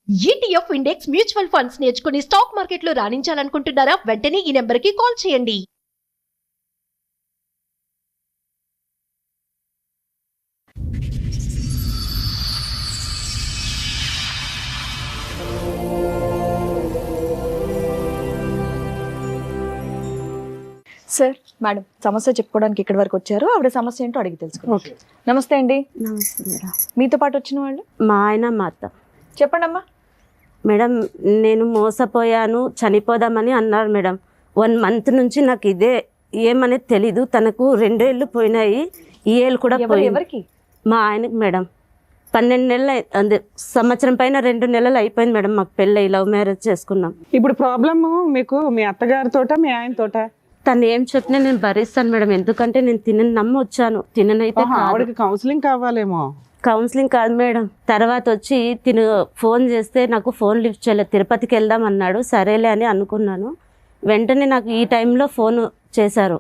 ETF index mutual funds నేర్చుకుని stock మార్కెట్లో రాణించాలనుకుంటున్నారా? వెంటనే ఈ నెంబర్కి కాల్ చేయండి. సార్ మేడం సమస్య చెప్పుకోవడానికి ఇక్కడి వరకు వచ్చారు. ఆవిడ సమస్య ఏంటో అడిగి తెలుసుకుందాం. నమస్తే అండి. నమస్తే మేడం. మీతో పాటు వచ్చిన వాళ్ళు మా ఆయన మా అత్త. చెప్పండి అమ్మా. మేడం నేను మోసపోయాను చనిపోదామని అన్నారు మేడం. 1 month నుంచి నాకు ఇదే ఏమనేది తెలీదు. తనకు 2 ఏళ్ళు పోయినాయి, ఈ ఏళ్ళు కూడా పోయింది. ఎవరికి? మా ఆయనకి మేడం 12 నెలలు అదే సంవత్సరం పైన 2 నెలలు అయిపోయింది మేడం. మాకు పెళ్ళి లవ్ మ్యారేజ్ చేసుకున్నాం. ఇప్పుడు ప్రాబ్లమ్ మీకు మీ అత్తగారితోట మీ ఆయనతోట? తను ఏం చెప్పినా నేను భరిస్తాను మేడం, ఎందుకంటే నేను తినని నమ్మి వచ్చాను. తిననైతే ఆవిడకి కౌన్సిలింగ్ కావాలేమో. కౌన్సిలింగ్ కాదు మేడం. తర్వాత వచ్చి తిను ఫోన్ చేస్తే నాకు ఫోన్ లిఫ్ట్ చేయలేదు. తిరుపతికి వెళ్దాం అన్నాడు, సరేలే అని అనుకున్నాను. వెంటనే నాకు ఈ టైంలో ఫోన్ చేశారు.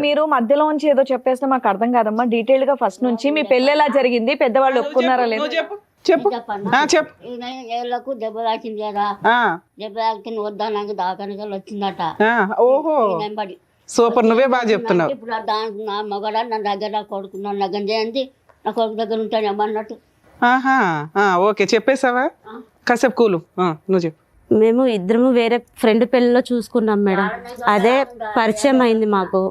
మీరు మధ్యలో నుంచి ఏదో చెప్పేస్తే మాకు అర్థం కాదమ్మా. డీటెయిల్ గా ఫస్ట్ నుంచి మీ పెళ్లి ఎలా జరిగింది, పెద్దవాళ్ళు ఒప్పుకున్నారా లేదు? చెప్పు. చెప్పు. ఏళ్ళకు దెబ్బ తాకింది కదా, దెబ్బ తాకితే వద్దా నాకు దాకానికి వచ్చిందట. ఓహో సూపర్, నువ్వే బాగా చెప్తున్నావు. ఇప్పుడు దానికి నా మగడ నా దగ్గర నా కొడుకు నా లగ్గం చేయండి, నా కొడుకు దగ్గర ఉంటాను అన్నట్టు. ఓకే చెప్పేసావా? కాసేపు కూలు, నువ్వు చెప్పు. మేము ఇద్దరము వేరే ఫ్రెండ్ పెళ్ళిలో చూసుకున్నాం మేడం. అదే పరిచయం అయింది మాకు.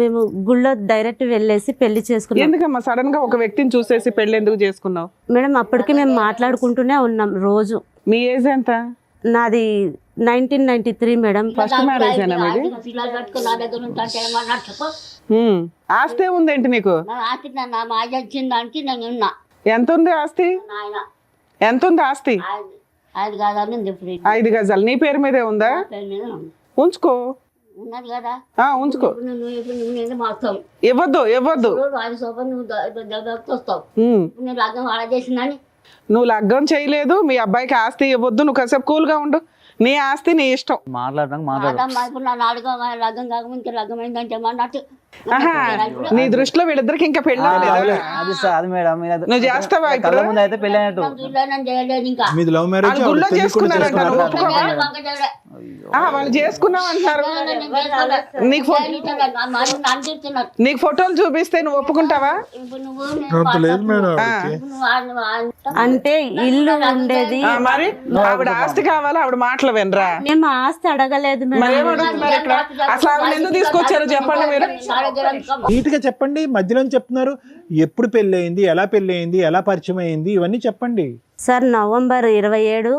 మేము గుళ్ళో డైరెక్ట్ వెళ్ళేసి పెళ్లి చేసుకున్నాం. ఎందుకమ్మా సడన్ గా ఒక వ్యక్తిని చూసేసి పెళ్లి ఎందుకు చేసుకున్నావు? మేడం అప్పటికి మేము మాట్లాడుకుంటూనే ఉన్నాం రోజు. మీ ఏజ్ ఎంత? నాది 1993 మేడం. ఫస్ట్ మ్యారేజ్ అయినా మీది? పిల్లలు కట్టుకుని నా దగ్గర ఉంటాంటే ఏమన్నట్టు చెప్పు. ఆస్తే ఉందేంటి నీకు? నా ఆస్తి నా మాయ వచ్చిన దానికి నేను ఉన్నా. ఎంత ఉంది ఆస్తి? నాయన ఎంత ఉంది ఆస్తి? 5 గజాలు ఉంది. ఇప్పుడు 5 గజాలు నీ పేరు మీదే ఉందా? పేరు మీద ఉంది. ఉంచుకో. ఉన్నది కదా, ఉంచుకో. నువ్వు మాస్తావు. ఇవ్వద్దు ఇవ్వద్దు. 5 సోపలు నువ్వు దగ్గరకు వస్తావు. నేను లగ్గం ఆడ చేసిందని. నువ్వు లగ్గం చేయలేదు, మీ అబ్బాయికి ఆస్తి ఇవ్వద్దు. నువ్వు కాసేపు కూల్గా ఉండు. నీ ఆస్తి నీ ఇష్టం. ఇప్పుడు నా నాలుగో లగ్గం కాకముందు లగ్గం అయిందంటే ఏమన్నట్టు. నీ దృష్టిలో వీళ్ళిద్దరికి ఇంకా పెళ్ళి అవ్వలేదా? నువ్వు చేస్తావా? ఇప్పుడు చేయలేదు ఇంకా. వాళ్ళు గుళ్ళో చేసుకున్నారంట, నువ్వు ఒప్పుకోవా? వాళ్ళు చేసుకున్నావు అంటారు. నీకు ఫోటోలు చూపిస్తే నువ్వు ఒప్పుకుంటావా? అంటే ఇల్లు ఉండేది. మరి ఆవిడ ఆస్తి కావాలా? ఆవిడ మాటలు వినరా? మేము ఆస్తి అడగలేదు మరి ఏం అడుగుతున్నారు ఇక్కడ? అసలు ఆవిడ ఎందుకు తీసుకొచ్చారో చెప్పండి మీరు. నీట్ గా చెప్పండి. మధ్యలో చెప్తున్నారు ఎప్పుడు పెళ్లి అయింది, ఎలా పెళ్లి అయింది, ఎలా పరిచయం అయింది, ఇవన్నీ చెప్పండి. సార్ November 27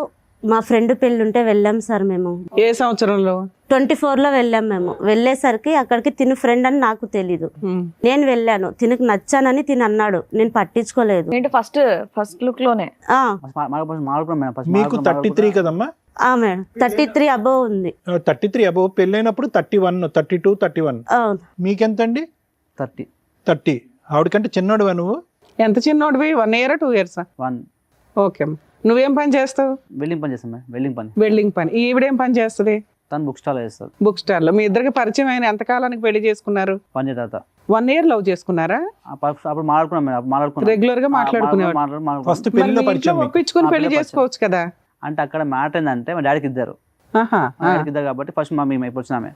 మా ఫ్రెండ్ పెళ్ళి ఉంటే వెళ్ళాం సార్. మేము ఏ సంవత్సరంలో? 24లో వెళ్ళాం. మేము వెళ్ళేసరికి అక్కడికి తిను ఫ్రెండ్ అని నాకు తెలీదు. నేను వెళ్ళాను, తినకు నచ్చానని తిని అన్నాడు. నేను పట్టించుకోలేదు. ఏంటి ఫస్ట్ లుక్ లోనే? మీకు 33 కదమ్మా? మేడం 33 అబోవ్ ఉంది. 33 అబోవ్. పెళ్ళైనప్పుడు 31, 32, 31. మీకెంతండి? 30. ఆవిడకంటే చిన్నోడువా నువ్వు? ఎంత చిన్నోడివి? 1 year 2 years? 1. ఓకే. నువ్వేం పని చేస్తావు? వెల్డింగ్ పని చేస్తాం. వెల్డింగ్ పని. ఈవిడేం పని చేస్తుంది? తను బుక్ స్టాల్ చేస్తారు. బుక్ స్టాల్ లో మీ ఇద్దరికి పరిచయం అయిన ఎంత కాలానికి పెళ్లి చేసుకున్నారు? 1 year తర్వాత. 1 year లవ్ చేసుకున్నారా? అప్పుడు మాట్లాడుకున్నాం. రెగ్యులర్ గా మాట్లాడుకునేవారు. ఫస్ట్ పెళ్లిలో పరిచయం. ఒప్పించుకుని పెళ్లి చేసుకోవచ్చు కదా. అంటే అక్కడ మ్యాటర్ ఏంటంటే మా డాడీకి ఇద్దరు కాబట్టి ఫస్ట్ మా మేము ఇప్పుడు వచ్చినామే,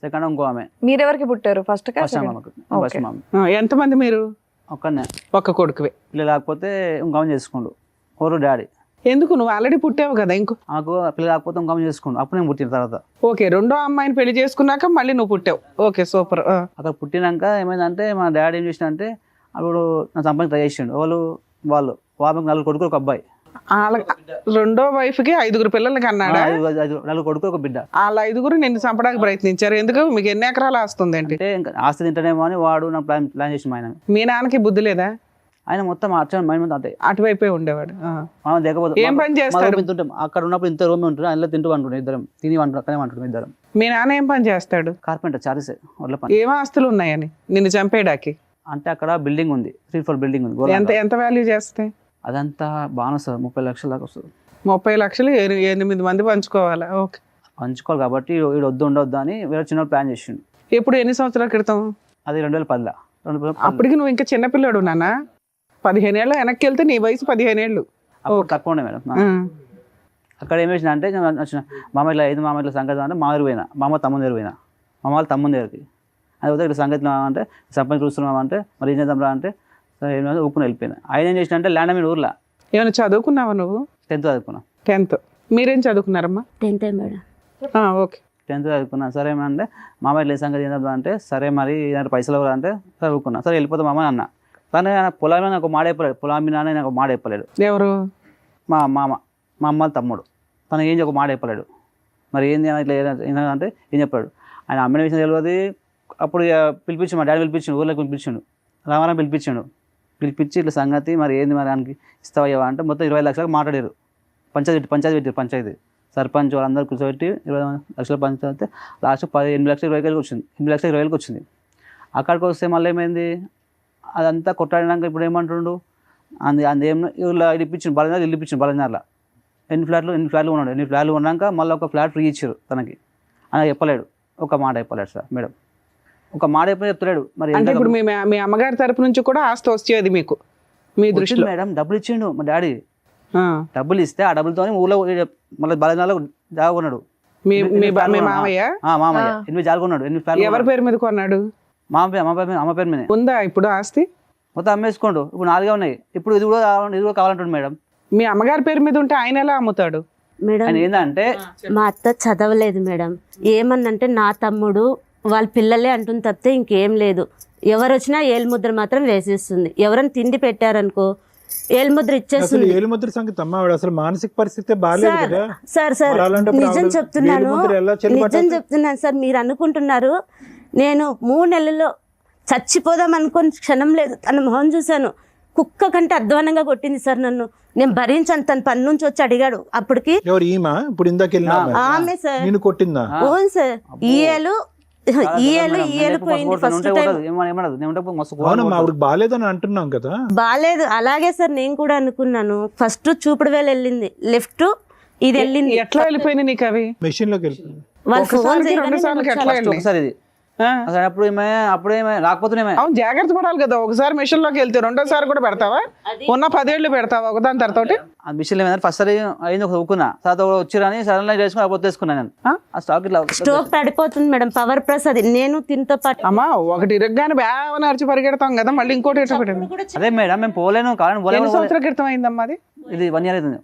సెకండ్ ఇంకో ఆమె. మీరెవరికి పుట్టారు? ఫస్ట్ ఎంతమంది మీరు? ఒక్కనే, ఒక్క కొడుకువే. పిల్లలు లేకపోతే ఇంకో చేసుకోండు ఓరు డాడీ. ఎందుకు? నువ్వు ఆల్రెడీ పుట్టావు కదా. ఇంకో నాకు పిల్లలు లేకపోతే ఇంకో చేసుకోండు. అప్పుడు నేను పుట్టిన తర్వాత ఓకే, రెండో అమ్మాయిని పెళ్లి చేసుకున్నాక మళ్ళీ నువ్వు పుట్టావు. Okay super. అక్కడ పుట్టినాక ఏమైందంటే మా డాడీ ఏం చేసినంటే అప్పుడు నా సంపాదన ట్రై చేసిండు. వాళ్ళు 4 కొడుకులు ఒక అబ్బాయి. రెండో వైఫ్ కి 5 పిల్లలకి అన్నాడా? 4 కొడుకు ఒక బిడ్డ. వాళ్ళ 5 నిన్ను చంపడానికి ప్రయత్నించారు. ఎందుకు? మీకు ఎన్ని ఎకరాలు ఆస్తుంది? అంటే ఆస్తి తింటానేమో అని వాడు నాకు ప్లాన్ చేసి ఆయన. మీ నాన్నకి బుద్ధి లేదా? ఆయన మొత్తం మైండ్ అంతే అటువైపే ఉండేవాడు. ఏం పని చేస్తాడు? అక్కడ ఉన్నప్పుడు ఇంత రూమ్ ఉంటుంది, అందులో తింటూ అంటుండే ఇద్దరం, తిని అక్కడే అంటుండే ఇద్దరం. మీ నాన్న ఏం పని చేస్తాడు? Carpenter, charges. ఏం ఆస్తులు ఉన్నాయని నిన్ను చంపేయడానికి? అంటే అక్కడ బిల్డింగ్ ఉంది, 3 floor బిల్డింగ్ ఉంది. ఎంత వాల్యూ చేస్తాయి? అదంతా బాగా వస్తుంది, 30 లక్షల దాకా వస్తుంది. 30 లక్షలు 8 మంది పంచుకోవాలా? ఓకే, పంచుకోవాలి కాబట్టి వీడు ఉండొద్దు అని వేరే చిన్న ప్లాన్ చేసిండు. ఎప్పుడు? ఎన్ని సంవత్సరాల క్రితం? అది 2010లో. అప్పటికి నువ్వు ఇంకా చిన్నపిల్లాడు నాన్న. 15 ఏళ్ళ వెనక్కి వెళ్తే నీ వయసు 15 ఏళ్ళు. అప్పుడు తక్కువ ఉండే మేడం. అక్కడ ఏం చేసిన అంటే వచ్చిన మామ ఇట్లా 5 మామ ఇట్లా సంగతి అంటే మామ దగ్గర పోయినా, మామ తమ్ముని దగ్గర పోయినా, మామ వాళ్ళ తమ్ముని దగ్గరికి. అది పోతే ఇట్లా సంగతి అంటే సంపంగి చూస్తున్నాం అంటే మరి ఏం చేద్దాం రా అంటే సరే ఏం ఊపుకుని వెళ్ళిపోయినా. ఆయన ఏం చేసిన అంటే ల్యాండ్ మీద ఊర్లో ఏమైనా చదువుకున్నావా నువ్వు? 10th చదువుకున్నా. 10th. మీరేం చదువుకున్నారమ్మా? 10th madam. ఓకే. 10th చదువుకున్నా. సరే అంటే మామ ఇట్లా సంగతి ఏం చేద్దాం అంటే సరే మరి పైసలు ఎవరు అంటే చదువుకున్నా. సరే వెళ్ళిపోతాం మామ అన్న. కానీ పొలం మీద నాకు మాట చెప్పలేడు, పొలం మీద నాకు మాట చెప్పలేడు. ఎవరు? మా మామ, మా అమ్మ తమ్ముడు. తనకి ఏం ఒక మాట చెప్పలేడు. మరి ఏంది ఇట్లా ఏంటంటే ఏం చెప్పాడు. ఆయన అమ్మిన విషయం తెలియదు. అప్పుడు పిలిపించాడు, మా డాడీ పిలిపించాడు, ఊళ్ళోకి పిలిపించాడు, రామారావు పిలిపించి ఇట్లా సంగతి మరి ఏంది మరి ఆయనకి ఇస్తావయ్యా అంటే మొత్తం 20 లక్షలకు మాట్లాడారు. పంచాయతీ సర్పంచ్ వాళ్ళందరూ కూర్చోబెట్టి 20 లక్షల పంచాయతీ లాస్ట్ 8 లక్షల 20 వచ్చింది. 8 లక్షల 20 వచ్చింది. అక్కడికి వస్తే మళ్ళీ ఏమైంది, అదంతా కొట్టాడినాక ఇప్పుడు ఏమంటుండు ఏం ఇలా ఇప్పించిండు బలనాలు, ఇల్లు ఇప్పించిండు బలనార్లో. 8 ఫ్లాట్లు ఉన్నాడు. 8 ఫ్లాట్లు ఉన్నాక మళ్ళీ ఒక ఫ్లాట్ ఫ్రీ ఇచ్చారు తనకి. ఆయన చెప్పలేడు, ఒక మాట చెప్పలేడు సార్ మేడం, ఒక మాట చెప్తలేడు. మరి అంటే ఇప్పుడు మీ అమ్మగారి తరపు నుంచి కూడా ఆస్తి వచ్చేది మీకు మీ దృష్టిలో? మేడం డబ్బులు ఇచ్చిండు మా డాడీ. డబ్బులు ఇస్తే ఆ డబ్బులతో ఊళ్ళో మళ్ళీ బలనాల్లో జాగా కొన్నాడు. మామయ్య 8 జాగా కొన్నాడు. 8 ఫ్లాట్లు. ఎవరి పేరు మీద కొన్నాడు? అమ్మ పేరు మీద ఉందా ఇప్పుడు ఆస్తి? మొత్తం అమ్మేసుకోండు. ఇప్పుడు 4 ఉన్నాయి. ఇప్పుడు ఇది కూడా కావాలంటుండు మేడం. మీ అమ్మగారి పేరు మీద ఉంటే ఆయన ఎలా అమ్ముతాడు మేడం? ఆయన ఏంటంటే మా అత్త చదవలేదు మేడం. ఏమన్నంటే నా తమ్ముడు వాళ్ళ పిల్లలే అంటుంది తప్పితే ఇంకేం లేదు. ఎవరు వచ్చినా ఏలుముద్ర మాత్రం వేసేస్తుంది. ఎవరైనా తిండి పెట్టారనుకో ఏలుముద్ర ఇచ్చేస్తుంది. ఏలుముద్ర సంగతి అమ్మ, అసలు మానసిక పరిస్థితి బాగాలేదు కదా సార్. నిజం చెప్తున్నాను సార్. మీరు అనుకుంటున్నారు నేను 3 నెలల్లో చచ్చిపోదాం అనుకుని క్షణం లేదు. తన మొహం చూశాను, కుక్క కంటే అధ్వానంగా కొట్టింది సార్ నన్ను. నేను భరించాను. తన పని నుంచి వచ్చి అడిగాడు. అప్పటికి ఆమె సార్ కొట్టిందా? అవును సార్. ఈ ఏలు పోయింది ఫస్ట్ టైం. బాగాలేదని అంటున్నాం కదా. బాగాలేదు. అలాగే సార్ నేను కూడా అనుకున్నాను. ఫస్ట్ చూపుడు వేలు వెళ్ళింది, లెఫ్ట్ ఇది వెళ్ళింది. ఎట్లా వెళ్ళిపోయింది నీకు అవి? మెషిన్ లోకి వెళ్ళిపోయింది. వాళ్ళు ఫోన్ ఒకసారి ఇది అప్పుడు ఏమే రాకపోతే జాగ్రత్త పడాలి కదా. ఒకసారి మిషన్ లోకి వెళ్తే రెండోసారి కూడా పెడతావా? ఉన్న 10 ఏళ్ళు పెడతావా ఒకదాని తర్వాత? మిషన్ ఫస్ట్ సారి అయింది ఊకున్నా, తర్వాత వచ్చిరని సడన్ చేసుకుని పొత్తేసుకున్నా నేను. ఆ స్టాక్ ఇట్లా స్టోక్ పడిపోతుంది మేడం. పవర్ ప్లస్ అది నేను తినతో పాటు అమ్మా ఒకటి ఇరగ్గానే బాగా అరిచి పరిగెడతాం కదా, మళ్ళీ ఇంకోటి ఎట్లా పెట్టండి. అదే మేడం మేము పోలేను. ఎన్ని సంవత్సరాల క్రితం అయిందమ్మా అది? ఇది 1 ఇయర్ అవుతుంది.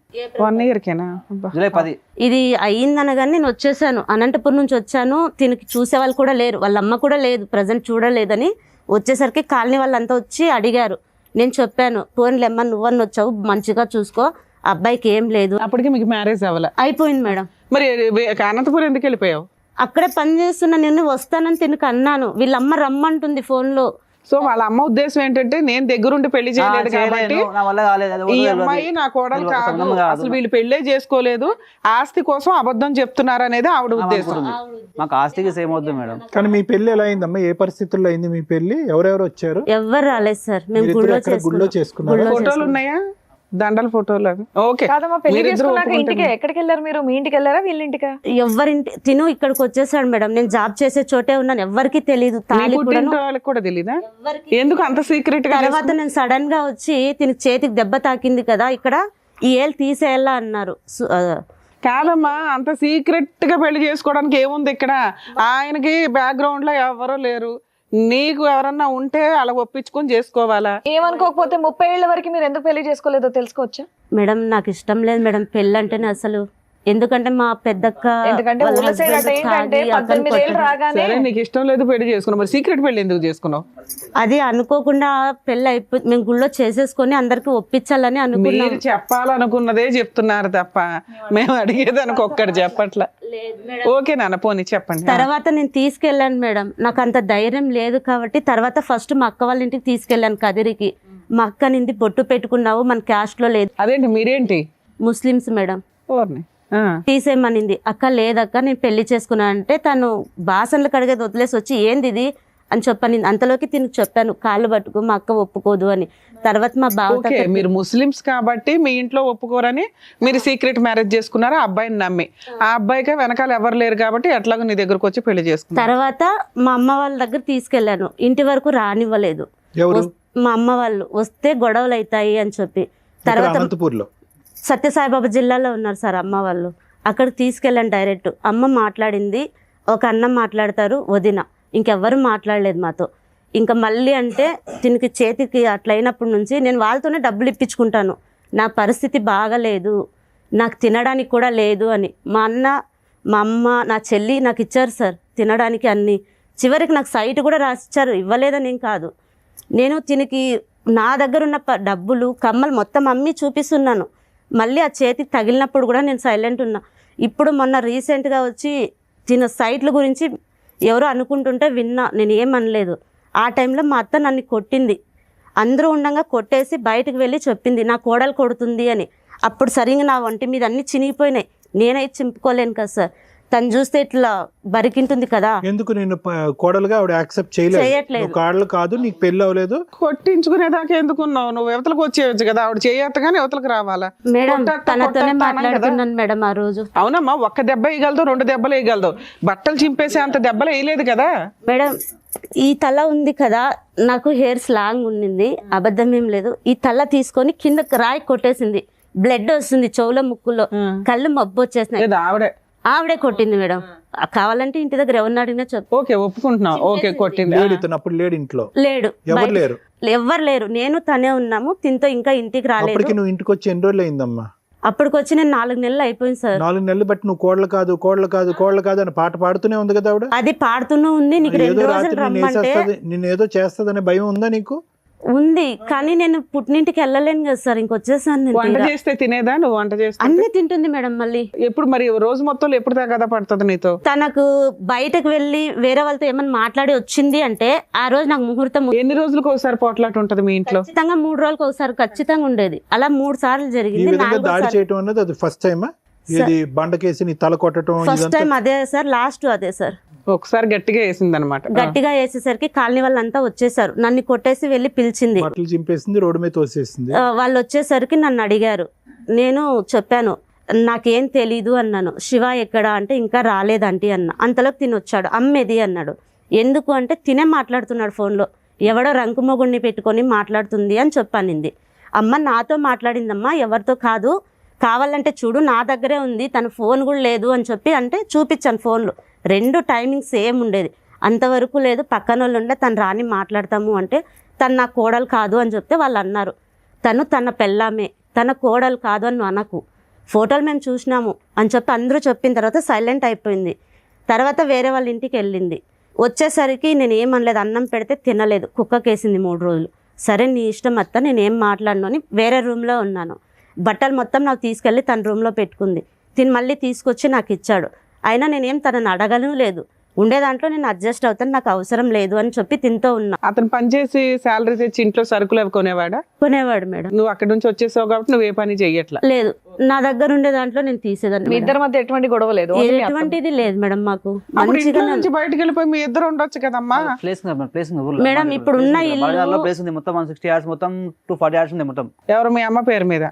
1 ఇయర్కేనా? జూలై 10 ఇది అయ్యిందనగానే నేను వచ్చేసాను. అనంతపురం నుంచి వచ్చాను. తినకి చూసే వాళ్ళు కూడా లేరు, వాళ్ళ అమ్మ కూడా లేదు, ప్రజెంట్ చూడలేదని. వచ్చేసరికి కాలనీ వాళ్ళంతా వచ్చి అడిగారు. నేను చెప్పాను, పోన్లేమ్మ నువ్వన్న వచ్చావు, మంచిగా చూసుకో, అబ్బాయికి ఏం లేదు. అప్పటికి మీకు మ్యారేజ్ అవ్వాలి? అయిపోయింది మేడం. మరి అనంతపురం ఎందుకు వెళ్ళిపోయావు? అక్కడే పని చేస్తున్నా, నేను వస్తానని తినకు అన్నాను. వీళ్ళ అమ్మ రమ్మంటుంది ఫోన్లో. సో వాళ్ళ అమ్మ ఉద్దేశం ఏంటంటే నేను దగ్గరుండి పెళ్లి చేయలేదు కాబట్టి ఈ అమ్మాయి నా కోడలు కాదు, అసలు వీళ్ళు పెళ్లే చేసుకోలేదు, ఆస్తి కోసం అబద్ధం చెప్తున్నారు అనేది ఆవిడ ఉద్దేశం. మాకు ఆస్తికి సేమ్ అవుతుంది మేడం. కానీ మీ పెళ్లి ఎలా అయిందమ్మా? ఏ పరిస్థితుల్లో అయింది మీ పెళ్లి? ఎవరెవరు వచ్చారు? ఎవరు రాలేదు సార్. మేము గుళ్ళో చేసుకున్నారు. ఫోటోలు ఉన్నాయా? దండల ఫోటోలు అవి? ఓకే. ఎక్కడికి వెళ్ళారు మీరు? మీ ఇంటికి వెళ్ళారా వీళ్ళ ఇంటికా? ఎవరింటి తిను ఇక్కడికి వచ్చేసాడు మేడం. నేను జాబ్ చేసే చోటే ఉన్నాను, ఎవరికి తెలియదు. వాళ్ళకి కూడా తెలీదా? ఎందుకు అంత సీక్రెట్ గా? తర్వాత నేను సడన్ గా వచ్చి తినకి చేతికి దెబ్బ తాకింది కదా, ఇక్కడ ఈ ఏళ్ళు తీసేయాలా అన్నారు. కాదమ్మా, అంత సీక్రెట్ గా పెళ్లి చేసుకోవడానికి ఏముంది ఇక్కడ? ఆయనకి బ్యాక్గ్రౌండ్ లో ఎవరో లేరు, నీకు ఎవరన్నా ఉంటే అలా ఒప్పించుకొని చేసుకోవాలా? ఏమనుకోకపోతే 30 ఏళ్ల వరకు మీరు ఎందుకు పెళ్లి చేసుకోలేదో తెలుసుకోవచ్చా? మేడం నాకు ఇష్టం లేదు మేడం పెళ్ళి అంటేనే అసలు. ఎందుకంటే మా పెద్దక్క నీకు ఇష్టం లేదు పెళ్లి చేసుకున్నావు, మరి సీక్రెట్ పెళ్లి ఎందుకు చేసుకున్నావు? అది అనుకోకుండా పెళ్లి అయిపోయి మేము గుళ్ళో చేసేసుకొని అందరికి ఒప్పించాలని అనుకున్నాం. మీరు చెప్పాలనుకున్నదే చెప్తున్నారు తప్ప మేము అడిగేది ఒక్కటి చెప్పట్లా. ఓకే నాన్న, పోనీ చెప్పండి. తర్వాత నేను తీసుకెళ్ళాను మేడం. నాకు అంత ధైర్యం లేదు కాబట్టి తర్వాత ఫస్ట్ మా అక్క వాళ్ళ ఇంటికి తీసుకెళ్ళాను కదిరికి. మా అక్క నింది బొట్టు పెట్టుకున్నావు, మన క్యాస్ట్ లో లేదు. అదేంటి మీరేంటి ముస్లిమ్స్ మేడం? తీసేయమనింది. అక్క లేదక్క నేను పెళ్లి చేసుకున్నా అంటే తను బాసన్లు కడిగేది వదిలేసి వచ్చి ఏంది ఇది అని చెప్పని. అంతలోకి తిని చెప్పాను కాళ్ళు పట్టుకో, మా అక్క ఒప్పుకోదు అని. తర్వాత మా బావ మీరు ముస్లిమ్స్ కాబట్టి మీ ఇంట్లో ఒప్పుకోరని మీరు సీక్రెట్ మ్యారేజ్ చేసుకున్నారు ఆ అబ్బాయిని నమ్మి. ఆ అబ్బాయికి వెనకాల ఎవరు లేరు కాబట్టి ఎట్లాగో నీ దగ్గరకు వచ్చి పెళ్లి చేసుకున్నారు. తర్వాత మా అమ్మ వాళ్ళ దగ్గర తీసుకెళ్లాను, ఇంటి వరకు రానివ్వలేదు. మా అమ్మ వాళ్ళు వస్తే గొడవలు అవుతాయి అని చెప్పి. తర్వాత సత్యసాయిబాబా జిల్లాలో ఉన్నారు సార్ అమ్మ వాళ్ళు. అక్కడికి తీసుకెళ్ళాను డైరెక్ట్. అమ్మ మాట్లాడింది, ఒక అన్న మాట్లాడతారు, వదిన, ఇంకెవ్వరు మాట్లాడలేదు మాతో. ఇంకా మళ్ళీ అంటే దీనికి చేతికి అట్లయినప్పటి నుంచి నేను వాళ్ళతోనే డబ్బులు ఇప్పించుకుంటాను. నా పరిస్థితి బాగలేదు, నాకు తినడానికి కూడా లేదు అని మా అన్న, మా అమ్మ, నా చెల్లి నాకు ఇచ్చారు సార్ తినడానికి అన్నీ. చివరికి నాకు సైట్ కూడా రాసిచ్చారు, ఇవ్వలేదని ఏం కాదు. నేను దీనికి నా దగ్గర ఉన్న డబ్బులు, కమ్మలు మొత్తం అమ్మి చూపిస్తున్నాను. మళ్ళీ ఆ చేతికి తగిలినప్పుడు కూడా నేను సైలెంట్ ఉన్నా. ఇప్పుడు మొన్న రీసెంట్గా వచ్చి తిన సైట్ల గురించి ఎవరో అనుకుంటుంటే విన్నా, నేను ఏమనలేదు. ఆ టైంలో మా అత్త నన్ను కొట్టింది. అందరూ ఉండగా కొట్టేసి బయటకు వెళ్ళి చెప్పింది నా కోడలు కొడుతుంది అని. అప్పుడు సరిగ్గా నా ఒంటి మీద అన్ని చినిగిపోయినాయి. నేనే చింపుకోలేను కదా సార్. తను చూస్తే ఇట్లా బరికింటుంది కదా. ఎందుకు నేను కోడలుగా ఆవిడ యాక్సెప్ట్ చేయలేదు? కోడలు కాదు, నీకు పెళ్లి అవ్వలేదు, కొట్టించుకునేదాకా ఎందుకున్నావు? నువ్వు యువతలకు వచ్చేయచ్చు కదా, ఆవిడ చేయొత్తగానే యువతలకు రావాలా? మేడం తనతోనే మాట్లాడుతున్నాను మేడం ఆ రోజు. అవునమ్మా, ఒక్క దెబ్బ వేయగలదు, 2 దెబ్బలు వేయగలదు, బట్టలు చింపేసే అంత దెబ్బలు వేయలేదు కదా మేడం. ఈ తల ఉంది కదా, నాకు హెయిర్స్ లాంగ్ ఉండింది, అబద్ధం ఏం లేదు. ఈ తల తీసుకొని కింద రాయి కొట్టేసింది, బ్లడ్ వస్తుంది చెవులో, ముక్కుల్లో, కళ్ళు మబ్బు వచ్చేసినాయి. ఆవిడే కొట్టింది మేడం. కావాలంటే ఇంటి దగ్గర ఎవరిని అడిగినా చెప్పు. ఓకే, ఒప్పుకుంటున్నావు. ఓకే, కొట్టింది. లేడు ఇంట్లో, లేడు, ఎవరు లేరు, నేను తనే ఉన్నాము. తింతో ఇంకా ఇంటికి రాలేదు. నువ్వు ఇంటికి వచ్చి ఎన్ని రోజులు అయిందమ్మా? అప్పటికి వచ్చి నేను 4 నెలలు అయిపోయింది సార్. 4 నెలలు బట్టి నువ్వు కోడలు కాదు, కోడలు కాదు, కోడలు కాదు అని పాట పాడుతూనే ఉంది కదా ఆవిడ. అది పాడుతూనే ఉంది. నీకు 2 రోజులు రమ్మంటే నేను ఏదో చేస్తదనే భయం ఉందా నీకు? ఉంది, కానీ నేను పుట్టినింటికి వెళ్ళలేను కదా సార్. ఇంకొచ్చేసాను. వంట చేస్తే తినేదా? నువ్వు వంట చేస్తే అన్ని తింటుంది మేడం. మళ్ళీ ఎప్పుడు మరి రోజు మొత్తం ఎప్పుడు దాకా పడుతుంది నీతో? తనకు బయటకు వెళ్ళి వేరే వాళ్ళతో ఏమన్నా మాట్లాడి వచ్చింది అంటే ఆ రోజు నాకు ముహూర్తం. ఎన్ని రోజులకు ఒకసారి పోట్లాట ఉంటది మీ ఇంట్లో? ఖచ్చితంగా 3 రోజులకు ఒకసారి ఖచ్చితంగా ఉండేది. అలా 3 సార్లు జరిగింది. దాడి చేయటం అన్నది అది ఫస్ట్ టైమా? బండకేసి నీ తల కొట్టడం ఫస్ట్ టైం అదే సార్, లాస్ట్ అదే సార్. ఒకసారి గట్టిగా వేసింది అనమాట. గట్టిగా వేసేసరికి కాలనీ వాళ్ళంతా వచ్చేసారు. నన్ను కొట్టేసి వెళ్ళి పిలిచింది, బట్టలు చింపేసింది, రోడ్డు మీద తోసేసింది. వాళ్ళు వచ్చేసరికి నన్ను అడిగారు. నేను చెప్పాను నాకేం తెలీదు అన్నాను. శివ ఎక్కడా అంటే ఇంకా రాలేదంటీ అన్న. అంతలోకి తినొచ్చాడు. అమ్మేది అన్నాడు. ఎందుకు అంటే తినే మాట్లాడుతున్నాడు ఫోన్లో, ఎవడో రంకు మొగుడిని పెట్టుకొని మాట్లాడుతుంది అని చెప్పానింది. అమ్మ నాతో మాట్లాడిందమ్మా, ఎవరితో కాదు, కావాలంటే చూడు నా దగ్గరే ఉంది, తన ఫోన్ కూడా లేదు అని చెప్పి అంటే చూపించాను ఫోన్లు. 2 టైమింగ్ సేమ్ ఉండేది. అంతవరకు లేదు. పక్కన వాళ్ళు ఉండే తను రాని మాట్లాడతాము అంటే తను నా కోడలు కాదు అని చెప్తే వాళ్ళు అన్నారు తను తన పెళ్ళామే, తన కోడలు కాదు అని అనకు, ఫోటోలు మేము చూసినాము అని చెప్పి అందరూ చెప్పిన తర్వాత సైలెంట్ అయిపోయింది. తర్వాత వేరే వాళ్ళ ఇంటికి వెళ్ళింది. వచ్చేసరికి నేను ఏమనలేదు, అన్నం పెడితే తినలేదు, కుక్కకేసింది 3 రోజులు. సరే నీ ఇష్టం అత్త, నేనేం మాట్లాడను అని వేరే రూమ్లో ఉన్నాను. బట్టలు మొత్తం నాకు తీసుకెళ్ళి తన రూమ్లో పెట్టుకుంది. తిని మళ్ళీ తీసుకొచ్చి నాకు ఇచ్చాడు. అయినా నేనేం తనని అడగను లేదు, ఉండే దాంట్లో నేను అడ్జస్ట్ అవుతాను, నాకు అవసరం లేదు అని చెప్పి తింటూ ఉన్నా. అతను పనిచేసి శాలరీ తెచ్చి ఇంట్లో సరుకులు అవి కొనేవాడా? కొనేవాడు మేడం. నువ్వు అక్కడి నుంచి వచ్చేసావు కాబట్టి నువ్వు ఏ పని చెయ్యట్లా? లేదు, నా దగ్గర ఉండే దాంట్లో నేను తీసేదాన్ని. మీ ఇద్దరి మధ్య ఎటువంటి గొడవ లేదు? ఎటువంటిది లేదు మేడం. మాకు ఇంట్లో నుంచి బయటకు వెళ్ళిపోయి మీ ఇద్దరు ఉండొచ్చు కదమ్మా. మేడం ఇప్పుడు ఉన్న ఇల్లు ప్లేస్ ఉంది మొత్తం 160 yards, మొత్తం 240 yards ఉంది మొత్తం. ఎవరు? మీ అమ్మ పేరు మీద?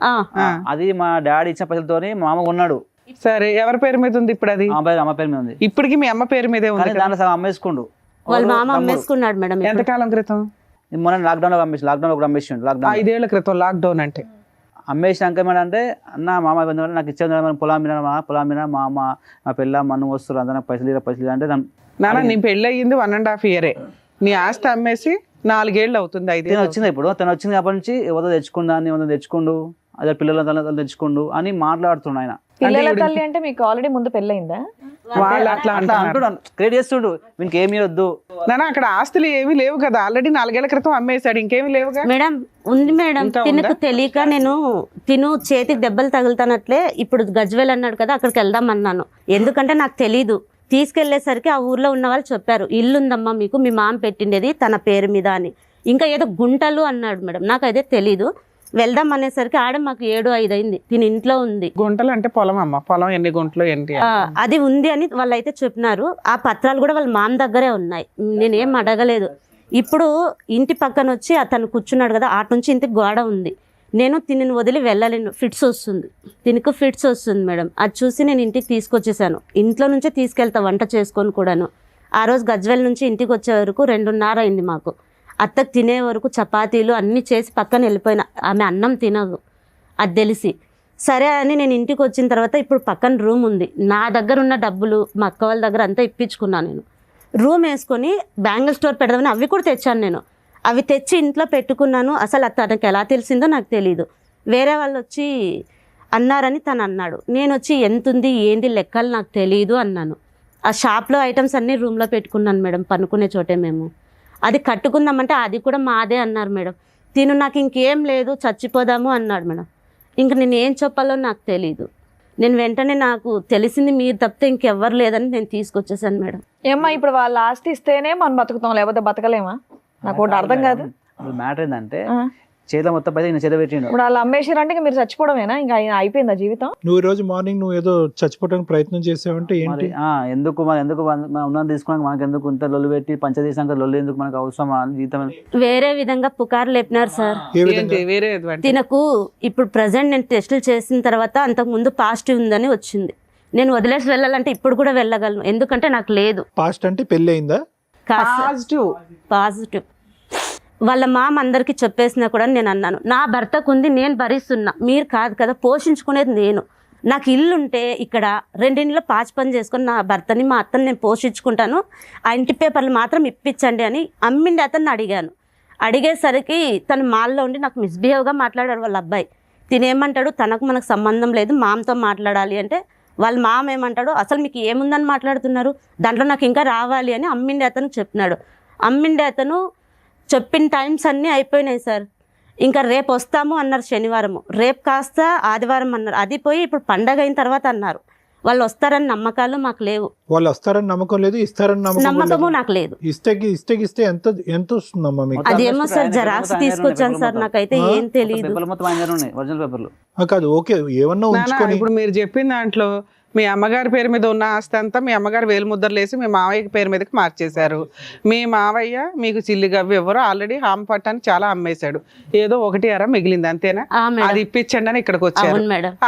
అది మా డాడీ ఇచ్చిన పైసలతోని మా మామ ఉన్నాడు. సరే, ఎవరి పేరు మీద ఉంది ఇప్పుడు? అది అమ్మ పేరు మీద ఉంది. ఇప్పటికి మీ అమ్మ పేరు మీదే ఉంది. దాంట్లో సగం అమ్మేసుకుండు. వాళ్ళ మామ అమ్మేసుకున్నాడు మేడం. ఎంతకాలం క్రితం? మొన్న లాక్డౌన్ లో అమ్మేసి, లాక్డౌన్ లో అమ్మేసిండు. లాక్డౌన్ 5 ఏళ్ల క్రితం. లాక్డౌన్ అంటే అమ్మేసినాక ఏమంటే అన్న మామ నాకు ఇచ్చేది పొలం మీద మా అమ్మ మా పిల్ల మన్ను వస్తారు, అందరూ పైసలు అంటే నాన్న నీ పెళ్ళి అయ్యింది 1.5 year. నీ ఆస్తి అమ్మేసి 4 ఏళ్ళు అవుతుంది. 5 ఏళ్ళు వచ్చింది. ఇప్పుడు తను వచ్చింది అప్పటి నుంచి ఎవరో తెచ్చుకుందాన్ని, ఎవరో తెచ్చుకుండు, అదే పిల్లల తల్లి తెచ్చుకుండు అని మాట్లాడుతున్నాడు ఆయన. పిల్లల తల్లి అంటే మీకు ఆల్రెడీ ముందు పెళ్ళయిందా? వాళ్ళు అట్లా అంటున్నాడు, క్రియేట్ చేస్తుడు, వీనికి ఏమీ వద్దు నాన్న. అక్కడ ఆస్తులు ఏమీ లేవు కదా, ఆల్రెడీ 4 ఏళ్ల క్రితం అమ్మేశాడు, ఇంకేమి లేవుగా. మేడం ఉంది మేడం. తినకు తెలియక నేను చేతికి దెబ్బలు తగులుతానట్లే ఇప్పుడు గజ్వేల్ అన్నాడు కదా, అక్కడికి వెళ్దాం అన్నాను. ఎందుకంటే నాకు తెలీదు. తీసుకెళ్లేసరికి ఆ ఊర్లో ఉన్న వాళ్ళు చెప్పారు, ఇల్లు ఉందమ్మా మీకు, మీ మామ పెట్టిండేది తన పేరు మీద అని. ఇంకా ఏదో గుంటలు అన్నాడు మేడం, నాకు అదే తెలీదు. వెళ్దాం అనేసరికి ఆడ మాకు 7-5 అయింది. తిని ఇంట్లో ఉంది. గుంటలు అంటే పొలం అమ్మ, పొలం ఎన్ని గుంటలు ఏంటి అది ఉంది అని వాళ్ళు అయితే చెప్పినారు. ఆ పత్రాలు కూడా వాళ్ళ మామ దగ్గరే ఉన్నాయి, నేనేం అడగలేదు. ఇప్పుడు ఇంటి పక్కన వచ్చి అతను కూర్చున్నాడు కదా, అటు నుంచి ఇంటికి గోడ ఉంది. నేను తిని వదిలి వెళ్ళలేను, ఫిట్స్ వస్తుంది, తినకు ఫిట్స్ వస్తుంది మేడం. అది చూసి నేను ఇంటికి తీసుకొచ్చేసాను. ఇంట్లో నుంచే తీసుకెళ్తా వంట చేసుకొని కూడాను. ఆ రోజు గజ్వేల్ నుంచి ఇంటికి వచ్చే వరకు 2:30 అయింది మాకు. అత్తకు తినే వరకు చపాతీలు అన్నీ చేసి పక్కన వెళ్ళిపోయినా. ఆమె అన్నం తినదు, అది తెలిసి. సరే అని నేను ఇంటికి వచ్చిన తర్వాత ఇప్పుడు పక్కన రూమ్ ఉంది, నా దగ్గర ఉన్న డబ్బులు మా అక్క వాళ్ళ దగ్గర అంతా ఇప్పించుకున్నాను. నేను రూమ్ వేసుకొని బ్యాంగిల్ స్టోర్ పెడదామని అవి కూడా తెచ్చాను. నేను అవి తెచ్చి ఇంట్లో పెట్టుకున్నాను. అసలు తనకు ఎలా తెలిసిందో నాకు తెలియదు. వేరే వాళ్ళు వచ్చి అన్నారని తను అన్నాడు. నేను వచ్చి ఎంత ఉంది ఏంటి లెక్కలు నాకు తెలియదు అన్నాను. ఆ షాప్లో ఐటమ్స్ అన్నీ రూమ్లో పెట్టుకున్నాను మేడం, పనుకునే చోటే. మేము అది కట్టుకుందామంటే అది కూడా మాదే అన్నారు మేడం. తిను నాకు ఇంకేం లేదు చచ్చిపోదాము అన్నాడు మేడం. ఇంక నేను ఏం చెప్పాలో నాకు తెలీదు. నేను వెంటనే నాకు తెలిసింది మీరు తప్పితే ఇంకెవ్వరు లేదని నేను తీసుకొచ్చేసాను మేడం. ఏమ్మా ఇప్పుడు వాళ్ళ ఆస్తి ఇస్తేనే మనం బతుకుతాం, లేకపోతే బతకలేమా? నాకు ఒకటి అర్థం కాదు. మ్యాటర్ ఏంటంటే చేతిలో మొత్తం పైసలు ఈయన చేతిలో పెట్టిండు. ఇప్పుడు వాళ్ళు అమ్మేసారంటే ఇంకా మీరు చచ్చిపోవడమేనా? ఇంకా అయిపోయిందా జీవితం? నువ్వు ఈ రోజు మార్నింగ్ నువ్వు ఏదో చచ్చిపోవడానికి ప్రయత్నం చేసావంటే ఏంటి? ఎందుకు ఉన్నది తీసుకున్నాక మనకి ఎందుకు ఇంత లొల్లు పెట్టి పంచదేశానికి లొల్లు ఎందుకు మనకు అవసరమా జీవితం? వేరే విధంగా పుకారు లేపినారు సార్. వేరే తినకు ఇప్పుడు ప్రజెంట్ నేను టెస్టులు చేసిన తర్వాత అంతకు ముందు పాజిటివ్ ఉందని వచ్చింది. నేను వదిలేసి వెళ్ళాలంటే ఇప్పుడు కూడా వెళ్ళగలను, ఎందుకంటే నాకు లేదు. పాస్ట్ అంటే పెళ్లి అయిందా? పాజిటివ్ వాళ్ళ మామ అందరికీ చెప్పేసినా కూడా నేను అన్నాను, నా భర్తకు ఉంది, నేను భరిస్తున్నా, మీరు కాదు కదా పోషించుకునేది నేను. నాకు ఇల్లు ఉంటే ఇక్కడ 2 ఇంట్లో పాచి పని చేసుకొని నా భర్తని మా అత్తని నేను పోషించుకుంటాను, ఆ ఇంటి పేపర్లు మాత్రం ఇప్పించండి అని అమ్మిండి అతన్ని అడిగాను. అడిగేసరికి తను మాల్లో ఉండి నాకు మిస్బిహేవ్గా మాట్లాడాడు వాళ్ళ అబ్బాయి. తినేమంటాడు, తనకు మనకు సంబంధం లేదు, మామతో మాట్లాడాలి అంటే వాళ్ళ మామ ఏమంటాడు, అసలు మీకు ఏముందని మాట్లాడుతున్నారు, దాంట్లో నాకు ఇంకా రావాలి అని అమ్మిండి అతను చెప్పినాడు. అమ్మిండి అతను చెప్పిన టైమ్స్ అన్నీ అయిపోయినాయి సార్. ఇంకా రేపు వస్తాము అన్నారు శనివారము, రేపు కాస్త ఆదివారం అన్నారు. అది పోయి ఇప్పుడు పండగ అయిన తర్వాత అన్నారు. వాళ్ళు వస్తారని నమ్మకాలు మాకు లేవు. వాళ్ళు వస్తారని నమ్మకం లేదు, ఇస్తారని నమ్మకము నాకు లేదు. ఇస్తే ఎంత వస్తుందమ్మా మీకు? అదేమో సార్ జెరాక్స్ తీసుకొచ్చాను సార్, నాకైతే ఏం తెలియదు. కాదు ఓకే, ఏమన్నా ఉంచుకొని ఇప్పుడు మీరు చెప్పిన దాంట్లో మీ అమ్మగారి పేరు మీద ఉన్న ఆస్తి అంతా మీ అమ్మగారు వేలు ముద్రలు వేసి మీ మావయ్య పేరు మీదకి మార్చేశారు. మీ మావయ్య మీకు చిల్లి గవ్వి ఎవరో ఆల్రెడీ హామ పట్టాన్ని చాలా అమ్మేశాడు, ఏదో 1 మిగిలింది అంతేనా? అది ఇప్పించండి అని ఇక్కడికి వచ్చారు.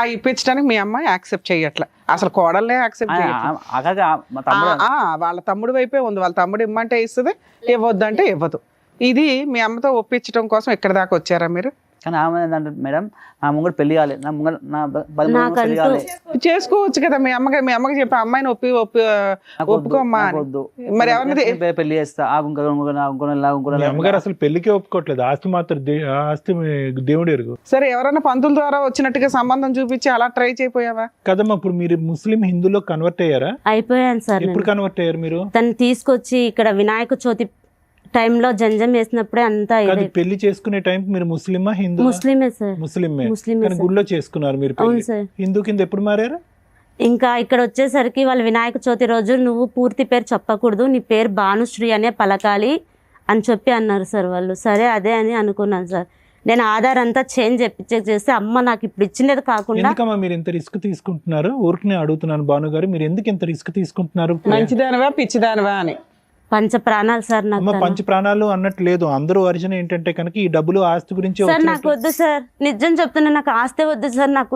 ఆ ఇప్పించడానికి మీ అమ్మాయి యాక్సెప్ట్ చెయ్యట్లా, అసలు కోడల్నే యాక్సెప్ట్ చేయట్లా. వాళ్ళ తమ్ముడు వైపే ఉంది, వాళ్ళ తమ్ముడు ఇమ్మంటే ఇస్తుంది, ఇవ్వద్దంటే ఇవ్వదు. ఇది మీ అమ్మతో ఒప్పించడం కోసం ఇక్కడ దాకా వచ్చారా మీరు? కానీ ఆమె ఏంటంటే మేడం, నా ముంగడు పెళ్లి కావాలి, నా ముంగడు పెళ్లి కావాలి చేసుకోవచ్చు కదా. మీ అమ్మకి చెప్పి అమ్మాయిని ఒప్పుకోమ్మా మరి ఎవరిని పెళ్లి చేస్తా. అమ్మగారు అసలు పెళ్లికే ఒప్పుకోవట్లేదు, ఆస్తి మాత్రం ఆస్తి దేవుడు ఎరుగు. సరే ఎవరైనా పంతుల ద్వారా వచ్చినట్టుగా సంబంధం చూపించి అలా ట్రై చేయపోయావా? కదమ్మా, ఇప్పుడు మీరు ముస్లిం హిందూలో కన్వర్ట్ అయ్యారా? అయిపోయాను సార్. ఎప్పుడు కన్వర్ట్ అయ్యారు మీరు? తను తీసుకొచ్చి ఇక్కడ వినాయక చవితి టైంలో జంజం వేసినప్పుడే అంతా. పెళ్లి చేసుకునే టైం మీరు ముస్లిమా హిందూ? ముస్లిమే సార్. ముస్లిమే. గుళ్ళో చేసుకున్నారు మీరు? అవును సార్. హిందూ కింద ఎప్పుడు మారారు? ఇంకా ఇక్కడ వచ్చేసరికి వాళ్ళు వినాయక చవితి రోజు నువ్వు పూర్తి పేరు చెప్పకూడదు, నీ పేరు భానుశ్రీ అనే పలకాలి అని చెప్పి అన్నారు సార్ వాళ్ళు. సరే అదే అని అనుకున్నాను సార్. నేను ఆధార్ అంతా చేంజ్ చేస్తే అమ్మ నాకు ఇప్పుడు ఇచ్చినది కాకుండా. ఎందుకమ్మా మీరు ఇంత రిస్క్ తీసుకుంటున్నారు? ఊరికి అడుగుతున్నాను భాను గారు, మీరు ఎందుకు ఇంత రిస్క్ తీసుకుంటున్నారు? మంచిదానవా పిచ్చిదానవా అని. పంచ ప్రాణాలు సార్. నాకు పంచ ప్రాణాలు అన్నట్టు లేదు, అందరూ వర్జన ఏంటంటే కనుక ఈ డబ్బులు ఆస్తి గురించి. సార్ నాకు వద్దు సార్, నిజం చెప్తున్నా, నాకు ఆస్తి వద్దు సార్. నాకు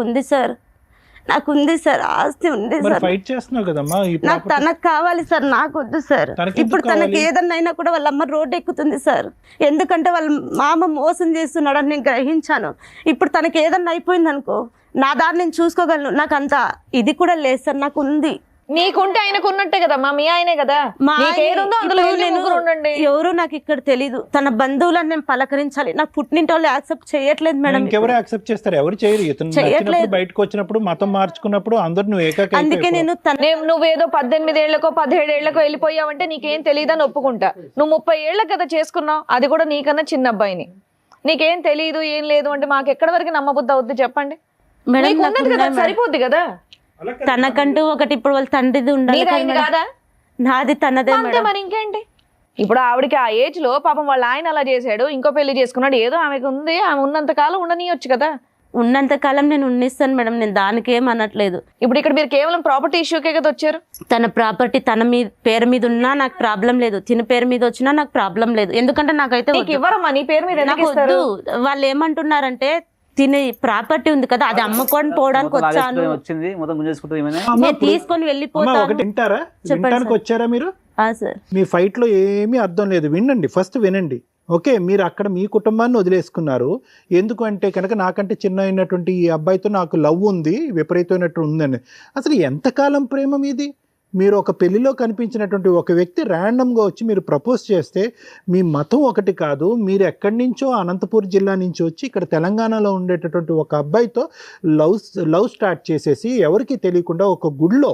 ఉంది సార్, ఆస్తి ఉంది సార్. ఫైట్ చేస్తున్నావు కదమ్మా. నాకు తనకు కావాలి సార్, నాకు వద్దు సార్. ఇప్పుడు తనకి ఏదన్నా అయినా కూడా వాళ్ళ అమ్మ రోడ్డు ఎక్కుతుంది సార్, ఎందుకంటే వాళ్ళ మామ మోసం చేస్తున్నాడు అని నేను గ్రహించాను. ఇప్పుడు తనకి ఏదన్నా అయిపోయింది అనుకో, నా దారి నేను చూసుకోగలను. నాకు అంత ఇది కూడా లేదు సార్, నాకు ఉంది. నీకుంటే ఆయనకు ఉన్నట్టే కదా, మీ ఆయనే కదా. ఎవరు నాకు ఇక్కడ తెలీదు. తన బంధువులను నేను పలకరించాలి, నాకు పుట్టినింటి వాళ్ళు యాక్సెప్ట్ చేయట్లేదు మేడం. ఎవరు యాక్సెప్ట్ చేస్తారు? ఎవరు చేయరు. ఇతను బయటకు వచ్చినప్పుడు మతం మార్చుకున్నప్పుడు అందరు నువ్వు ఏకాకి. అందుకే నువ్వేదో 18 ఏళ్లకో 17 ఏళ్లకో వెళ్ళిపోయావంటే నీకేం తెలియదని ఒప్పుకుంటా. నువ్వు 30 ఏళ్లకు కదా చేసుకున్నావు, అది కూడా నీకన్నా చిన్న అబ్బాయిని. నీకేం తెలియదు ఏం లేదు అంటే మాకు ఎక్కడి వరకు నమ్మబుద్ధి అవుద్ది చెప్పండి? సరిపోద్ది కదా. తనకంటూ ఒకటి ఇప్పుడు వాళ్ళ తండ్రిది ఉండాలి కదా, నాది తనదే. మరి ఇంకేంటి? ఇప్పుడు ఆవిడకి ఆ ఏజ్ లో పాపం వాళ్ళ ఆయన అలా చేశాడు, ఇంకో పెళ్లి చేసుకున్నాడు, ఏదో ఆమెకు ఉంది, ఆమె ఉన్నంత కాలం ఉండనియొచ్చు కదా. ఉన్నంత కాలం నేను ఉండిస్తాను మేడం, నేను దానికి ఏం అనట్లేదు. ఇప్పుడు ఇక్కడ మీరు కేవలం ప్రాపర్టీ ఇష్యూకే కదా వచ్చారు. తన ప్రాపర్టీ తన పేరు మీద ఉన్నా నాకు ప్రాబ్లం లేదు, తిన పేరు మీద వచ్చినా నాకు ప్రాబ్లం లేదు. ఎందుకంటే నాకైతే ఇవ్వరమ్మా, నీ పేరు మీద నాకు వద్దు. వాళ్ళు ఏమంటున్నారంటే తినే ప్రాపర్టీ ఉంది కదా, అది అమ్ముకొని పోవడానికి వచ్చాను, నేను తీసుకొని వెళ్ళిపోతాను. వచ్చారా మీరు? మీ ఫైట్ లో ఏమీ అర్థం లేదు, వినండి, ఫస్ట్ వినండి ఓకే, మీరు అక్కడ మీ కుటుంబాన్ని వదిలేసుకున్నారు. ఎందుకంటే కనుక నాకంటే చిన్న అయినటువంటి ఈ అబ్బాయితో నాకు లవ్ ఉంది, విపరీతమైనట్టు ఉందని. అసలు ఎంతకాలం ప్రేమ మీది? మీరు ఒక పెళ్లిలో కనిపించినటువంటి ఒక వ్యక్తి ర్యాండమ్గా వచ్చి మీరు ప్రపోజ్ చేస్తే మీ మతం ఒకటి కాదు, మీరు ఎక్కడి నుంచో అనంతపూర్ జిల్లా నుంచి వచ్చి ఇక్కడ తెలంగాణలో ఉండేటటువంటి ఒక అబ్బాయితో లవ్ స్టార్ట్ చేసేసి ఎవరికి తెలియకుండా ఒక గుడిలో,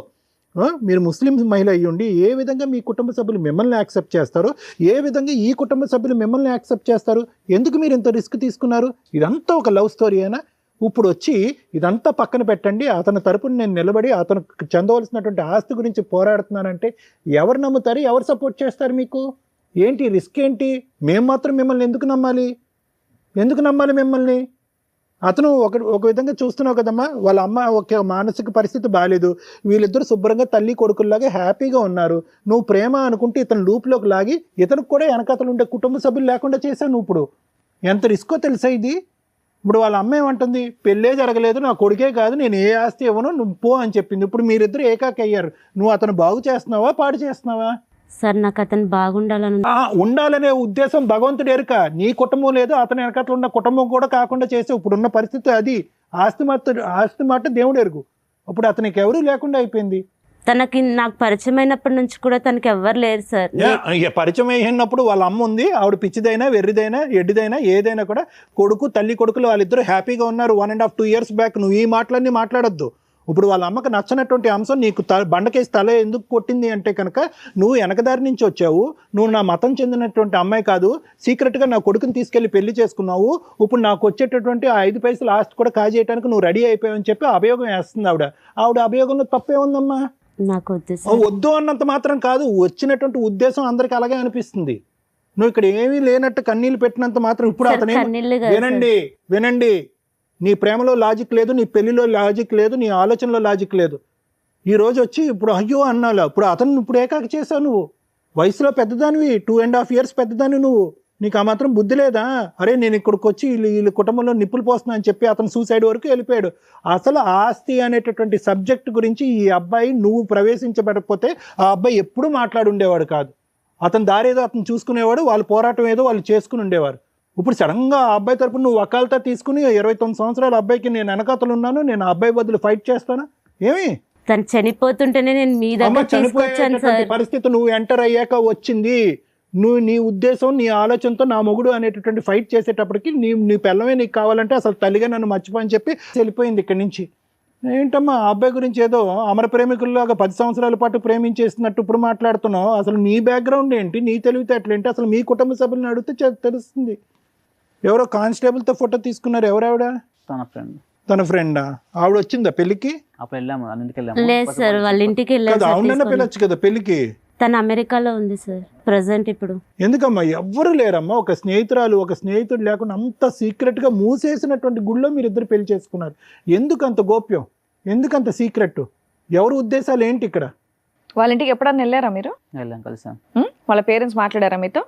మీరు ముస్లిం మహిళ అయ్యి ఉండి ఏ విధంగా మీ కుటుంబ సభ్యులు మిమ్మల్ని యాక్సెప్ట్ చేస్తారు, ఏ విధంగా ఈ కుటుంబ సభ్యులు మిమ్మల్ని యాక్సెప్ట్ చేస్తారు? ఎందుకు మీరు ఇంత రిస్క్ తీసుకున్నారు? ఇదంతా ఒక లవ్ స్టోరీ అయినా? ఇప్పుడు వచ్చి ఇదంతా పక్కన పెట్టండి, అతని తరపున నేను నిలబడి అతనికి చెందవలసినటువంటి ఆస్తి గురించి పోరాడుతున్నానంటే ఎవరు నమ్ముతారు, ఎవరు సపోర్ట్ చేస్తారు మీకు? ఏంటి రిస్క్ ఏంటి? మేము మాత్రం మిమ్మల్ని ఎందుకు నమ్మాలి? ఎందుకు నమ్మాలి మిమ్మల్ని? అతను ఒక విధంగా చూస్తున్నావు కదమ్మా, వాళ్ళ అమ్మ ఒక మానసిక పరిస్థితి బాగాలేదు, వీళ్ళిద్దరు శుభ్రంగా తల్లి కొడుకుల్లాగా హ్యాపీగా ఉన్నారు. నువ్వు ప్రేమ అనుకుంటే ఇతను లూప్లోకి లాగి ఇతనికి కూడా వెనకతలు ఉండే కుటుంబ సభ్యులు లేకుండా చేశావు నువ్వు. ఇప్పుడు ఎంత రిస్కో తెలుసా ఇది? ఇప్పుడు వాళ్ళ అమ్మ ఏమంటుంది, పెళ్ళే జరగలేదు, నా కొడుకే కాదు, నేను ఏ ఆస్తి ఇవ్వను, నువ్వు పో అని చెప్పింది. ఇప్పుడు మీరిద్దరు ఏకాకి అయ్యారు. నువ్వు అతను బాగు చేస్తున్నావా, పాడు చేస్తున్నావా? సార్ నాకు అతను బాగుండాలని ఉండాలనే ఉద్దేశం భగవంతుడు ఎరుక. నీ కుటుంబం లేదు, అతని వెనకట్లు ఉన్న కుటుంబం కూడా కాకుండా చేసే ఇప్పుడున్న పరిస్థితి అది. ఆస్తి మాట దేవుడు ఎరుగు. ఇప్పుడు అతనికి ఎవరు లేకుండా అయిపోయింది. తనకి నాకు పరిచయం అయినప్పటి నుంచి కూడా తనకి ఎవ్వరు లేరు సార్. పరిచయం అయినప్పుడు వాళ్ళ అమ్మ ఉంది, ఆవిడ పిచ్చిదైనా వెర్రిదైనా ఎడ్డిదైనా ఏదైనా కూడా కొడుకు తల్లి కొడుకులు వాళ్ళిద్దరూ హ్యాపీగా ఉన్నారు 1.5 2 years బ్యాక్. నువ్వు ఈ మాటలన్నీ మాట్లాడొద్దు. ఇప్పుడు వాళ్ళ అమ్మకి నచ్చనటువంటి అంశం నీకు బండకేసి తల ఎందుకు కొట్టింది అంటే కనుక నువ్వు వెనకదారి నుంచి వచ్చావు, నువ్వు నా మతం చెందినటువంటి అమ్మాయి కాదు, సీక్రెట్గా నా కొడుకుని తీసుకెళ్లి పెళ్లి చేసుకున్నావు, ఇప్పుడు నాకు వచ్చేటటువంటి 5 పైసలు ఆస్తి కూడా కాజేయడానికి నువ్వు రెడీ అయిపోయావని చెప్పి అభియోగం వేస్తుంది ఆవిడ అభియోగంలో తప్పే ఉందమ్మా? నాకు వద్దు అన్నంత మాత్రం కాదు, వచ్చినటువంటి ఉద్దేశం అందరికి అలాగే అనిపిస్తుంది. నువ్వు ఇక్కడ ఏమీ లేనట్టు కన్నీళ్ళు పెట్టినంత మాత్రం ఇప్పుడు అతనే వినండి, నీ ప్రేమలో లాజిక్ లేదు, నీ పెళ్లిలో లాజిక్ లేదు, నీ ఆలోచనలో లాజిక్ లేదు. ఈ రోజు వచ్చి ఇప్పుడు అయ్యో అన్నావు, ఇప్పుడు అతను ఇప్పుడు ఏకాకి చేసావు. నువ్వు వయసులో పెద్దదానివి, 2.5 years పెద్దదానివి నువ్వు. నీకు ఆ మాత్రం బుద్ధి లేదా? అరే నేను ఇక్కడికి వచ్చి వీళ్ళ కుటుంబంలో నిప్పులు పోస్తున్నా అని చెప్పి అతను సూసైడ్ వరకు వెళ్ళిపోయాడు. అసలు ఆస్తి అనేటటువంటి సబ్జెక్ట్ గురించి ఈ అబ్బాయి నువ్వు ప్రవేశించబడకపోతే ఆ అబ్బాయి ఎప్పుడూ మాట్లాడి ఉండేవాడు కాదు. అతని దారి ఏదో అతను చూసుకునేవాడు, వాళ్ళ పోరాటం ఏదో వాళ్ళు చేసుకుని ఉండేవారు. ఇప్పుడు సడన్గా ఆ అబ్బాయి తరపున నువ్వు వకాలతా తీసుకుని 29 సంవత్సరాల అబ్బాయికి నేను వెనకాతలు ఉన్నాను, నేను ఆ అబ్బాయి బదులు ఫైట్ చేస్తానా? ఏమి తను చనిపోతుంటేనే నేను మీ దగ్గర తీసుకొచ్చాను సార్. పరిస్థితి నువ్వు ఎంటర్ అయ్యాక వచ్చింది. నువ్వు నీ ఉద్దేశం నీ ఆలోచనతో నా మొగుడు అనేటటువంటి ఫైట్ చేసేటప్పటికి నీ పిల్లమే నీకు కావాలంటే అసలు తల్లిగా నన్ను మర్చిపోని చెప్పి వెళ్ళిపోయింది ఇక్కడి నుంచి. ఏంటమ్మా ఆ అబ్బాయి గురించి ఏదో అమర ప్రేమికుల్లాగా 10 సంవత్సరాల పాటు ప్రేమించేస్తున్నట్టు ఇప్పుడు మాట్లాడుతున్నావు. అసలు నీ బ్యాక్గ్రౌండ్ ఏంటి, నీ తెలివితేటలు ఏంటి, అసలు మీ కుటుంబ సభ్యులను అడిగితే తెలుస్తుంది. ఎవరో కానిస్టేబుల్తో ఫోటో తీసుకున్నారు, ఎవరావిడ? తన ఫ్రెండా? ఆవిడ వచ్చిందా పెళ్లికి? లేదు సార్, వాళ్ళ ఇంటికి అవునన్నా పెళ్ళొచ్చు కదా పెళ్లికి. తను అమెరికాలో ఉంది సార్ ప్రజెంట్ ఇప్పుడు. ఎందుకమ్మా ఎవ్వరు లేరమ్మా, ఒక స్నేహితుడు లేకుండా అంత సీక్రెట్ గా మూసేసినటువంటి గుళ్ళో మీరు ఇద్దరు పెళ్లి చేసుకున్నారు. ఎందుకు అంత గోప్యం, ఎందుకంత సీక్రెట్? ఎవరి ఉద్దేశాలు ఏంటి ఇక్కడ? వాళ్ళ ఇంటికి ఎప్పుడన్నా వెళ్ళారా మీరు? కలిసాం. వాళ్ళ పేరెంట్స్ మాట్లాడారా మీతో?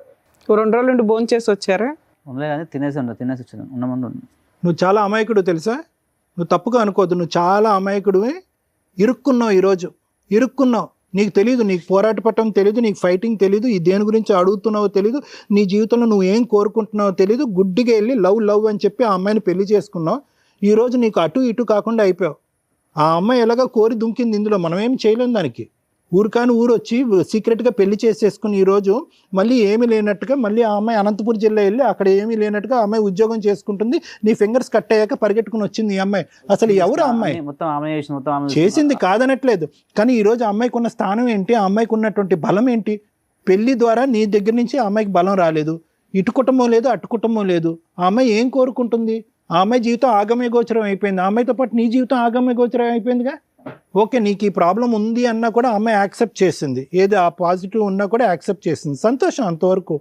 2 రోజుల నుండి భోజనం చేసి వచ్చారా? తినేసి వచ్చాను. నువ్వు చాలా అమాయకుడు తెలుసా, నువ్వు తప్పుగా అనుకోవద్దు, నువ్వు చాలా అమాయకుడు. ఇరుక్కున్నావు, ఈరోజు ఇరుక్కున్నావు. నీకు తెలీదు, నీకు పోరాట పట్టడం తెలీదు, నీకు ఫైటింగ్ తెలీదు, ఈ దేని గురించి అడుగుతున్నావో తెలీదు, నీ జీవితంలో నువ్వు ఏం కోరుకుంటున్నావో తెలీదు. గుడ్డిగా వెళ్ళి లవ్ అని చెప్పి ఆ అమ్మాయిని పెళ్లి చేసుకున్నావు. ఈరోజు నీకు అటు ఇటు కాకుండా అయిపోయావు. ఆ అమ్మాయి ఎలాగ కోరి దుంకింది, ఇందులో మనం ఏం చేయలేం దానికి. ఊరికాని ఊరు వచ్చి సీక్రెట్గా పెళ్లి చేసేసుకుని ఈరోజు మళ్ళీ ఏమీ లేనట్టుగా మళ్ళీ ఆ అమ్మాయి అనంతపూర్ జిల్లా వెళ్ళి అక్కడ ఏమీ లేనట్టుగా ఆ అమ్మాయి ఉద్యోగం చేసుకుంటుంది. నీ ఫింగర్స్ కట్ అయ్యాక పరిగెట్టుకుని వచ్చింది ఈ అమ్మాయి. అసలు ఎవరు ఆ అమ్మాయి? చేసింది కాదనట్లేదు, కానీ ఈరోజు ఆ అమ్మాయికి ఉన్న స్థానం ఏంటి, ఆ అమ్మాయికి ఉన్నటువంటి బలం ఏంటి? పెళ్లి ద్వారా నీ దగ్గర నుంచి ఆ అమ్మాయికి బలం రాలేదు, ఇటు కుటుంబం లేదు అటు కుటుంబం లేదు. ఆ అమ్మాయి ఏం కోరుకుంటుంది? ఆ అమ్మాయి జీవితం ఆగమ్య గోచరం అయిపోయింది. ఆ అమ్మాయితో పాటు నీ జీవితం ఆగమ్య గోచరం అయిపోయిందిగా. ఓకే, నీకు ఈ ప్రాబ్లం ఉంది అన్నా కూడా అమ్మాయి యాక్సెప్ట్ చేసింది, ఏది ఆ పాజిటివ్ ఉన్నా కూడా యాక్సెప్ట్ చేసింది, సంతోషం అంతవరకు.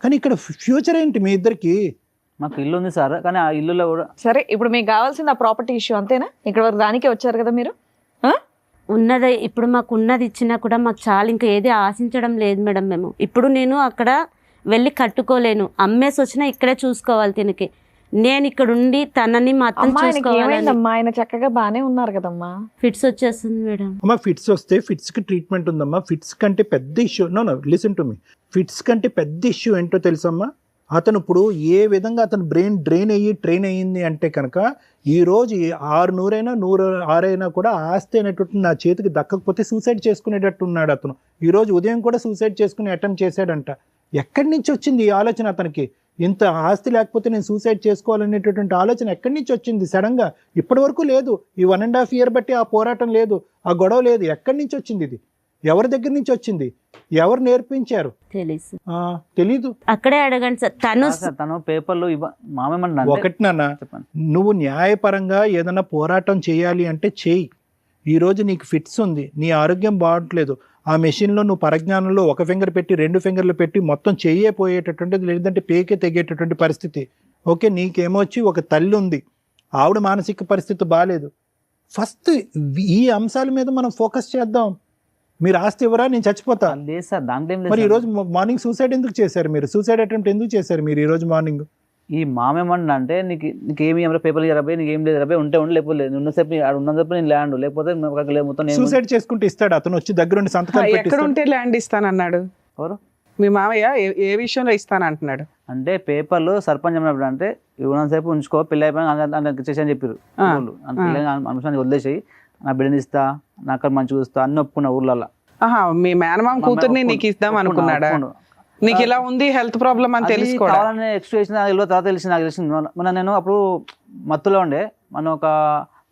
కానీ ఇక్కడ ఫ్యూచర్ ఏంటి మీ ఇద్దరికి? మాకు ఇల్లు ఉంది సార్, కానీ ఆ ఇల్లులో కూడా సరే ఇప్పుడు మీకు కావాల్సింది ఆ ప్రాపర్టీ ఇష్యూ అంతేనా? ఇక్కడ వరకు దానికే వచ్చారు కదా మీరు. ఉన్నది ఇప్పుడు మాకు ఉన్నది ఇచ్చినా కూడా మాకు చాలా, ఇంకా ఏది ఆశించడం లేదు మేడం. మేము ఇప్పుడు నేను అక్కడ వెళ్ళి కట్టుకోలేను, అమ్మేసి వచ్చినా ఇక్కడే చూసుకోవాలి తినకి. నేను ఇక్కడ ఉండి తనని మాత్రం చూసుకోవాలి. ఆయన చక్కగా బానే ఉన్నారు కదమ్మా. ఫిట్స్ వచ్చేస్తుంది మేడం. అమ్మా ఫిట్స్ వస్తే ఫిట్స్ కి ట్రీట్మెంట్ ఉందమ్మా. ఫిట్స్ కంటే పెద్ద issue listen to me, fits కంటే పెద్ద ఇష్యూ ఏంటో తెలుసమ్మా? అతను ఇప్పుడు ఏ విధంగా అతను బ్రెయిన్ డ్రైన్ అయ్యి ట్రైన్ అయ్యింది అంటే కనుక ఈరోజు 600 అయినా 106 అయినా కూడా ఆస్తి అనేటువంటి నా చేతికి దక్కకపోతే సూసైడ్ చేసుకునేటట్టు ఉన్నాడు అతను. ఈరోజు ఉదయం కూడా సూసైడ్ చేసుకుని అటెంప్ట్ చేశాడంట. ఎక్కడి నుంచి వచ్చింది ఈ ఆలోచన అతనికి? ఇంత ఆస్తి లేకపోతే నేను సూసైడ్ చేసుకోవాలనేటటువంటి ఆలోచన ఎక్కడి నుంచి వచ్చింది సడన్గా? ఇప్పటి వరకు లేదు. ఈ 1.5 year బట్టి ఆ పోరాటం లేదు, ఆ గొడవ లేదు. ఎక్కడి నుంచి వచ్చింది ఇది? ఎవరి దగ్గర నుంచి వచ్చింది? ఎవరు నేర్పించారు? తెలీదు. అక్కడే అడగండి సార్. తను పేపర్లు మామేమన్నా ఒకటి నాన్న, నువ్వు న్యాయపరంగా ఏదైనా పోరాటం చేయాలి అంటే చేయి. ఈరోజు నీకు ఫిట్స్ ఉంది, నీ ఆరోగ్యం బాగట్లేదు, ఆ మెషిన్లో నువ్వు పరజ్ఞానంలో ఒక ఫింగర్ పెట్టి 2 ఫింగర్లు పెట్టి మొత్తం చెయ్యే పోయేటటువంటిది, లేదంటే పేకే తెగేటటువంటి పరిస్థితి. ఓకే, నీకేమొచ్చి ఒక తల్లి ఉంది, ఆవిడ మానసిక పరిస్థితి బాగాలేదు. ఫస్ట్ ఈ అంశాల మీద మనం ఫోకస్ చేద్దాం. మీరు ఆస్తి ఇవ్వరా, నేను చచ్చిపోతా. లేదు సార్, దాంట్లో మరి ఈరోజు మార్నింగ్ సూసైడ్ ఎందుకు చేశారు మీరు? సూసైడ్ అటెంప్ట్ ఎందుకు చేశారు మీరు ఈరోజు మార్నింగ్? ఈ మామేమన్నా అంటే నీకేమి పేపర్లు ఇరవై, నీకేం లేదు ఇరవై, ఉంటే ఉండి లేకపోతే లేదు, ఉన్నసేపు ఉన్నసేపు నేను ల్యాండ్, లేకపోతే మొత్తం సూసైడ్ చేసుకుంటే ఇస్తాడు అతను వచ్చి దగ్గరుండి సంతకాలు ఎక్కడ ఉంటే ల్యాండ్ ఇస్తానన్నాడు? ఎవరు? మీ మామయ్య ఏ విషయంలో ఇస్తానంటున్నాడు? అంటే పేపర్లు సర్పంచ్ చెప్పినప్పుడు అంటే ఉన్నసేపు ఉంచుకో, పెళ్ళి అయిపోయినా చేసి అని చెప్పారు. అంశాన్ని వదిలేసి నా బిడ్డని ఇస్తా, నా అక్కడ మంచిగా చూస్తా అన్ని ఒప్పుకున్న ఊర్లలో. మీ మేనమామ కూతుర్ని నీకు ఇద్దాం అనుకున్నాడా? నీకు ఇలా ఉంది హెల్త్ ప్రాబ్లం అని తెలుసుకోవాలని ఎక్స్ప్రెషన్ తర్వాత తెలిసి నాకు తెలిసింది. మన నేను అప్పుడు మత్తులో ఉండే, మనం ఒక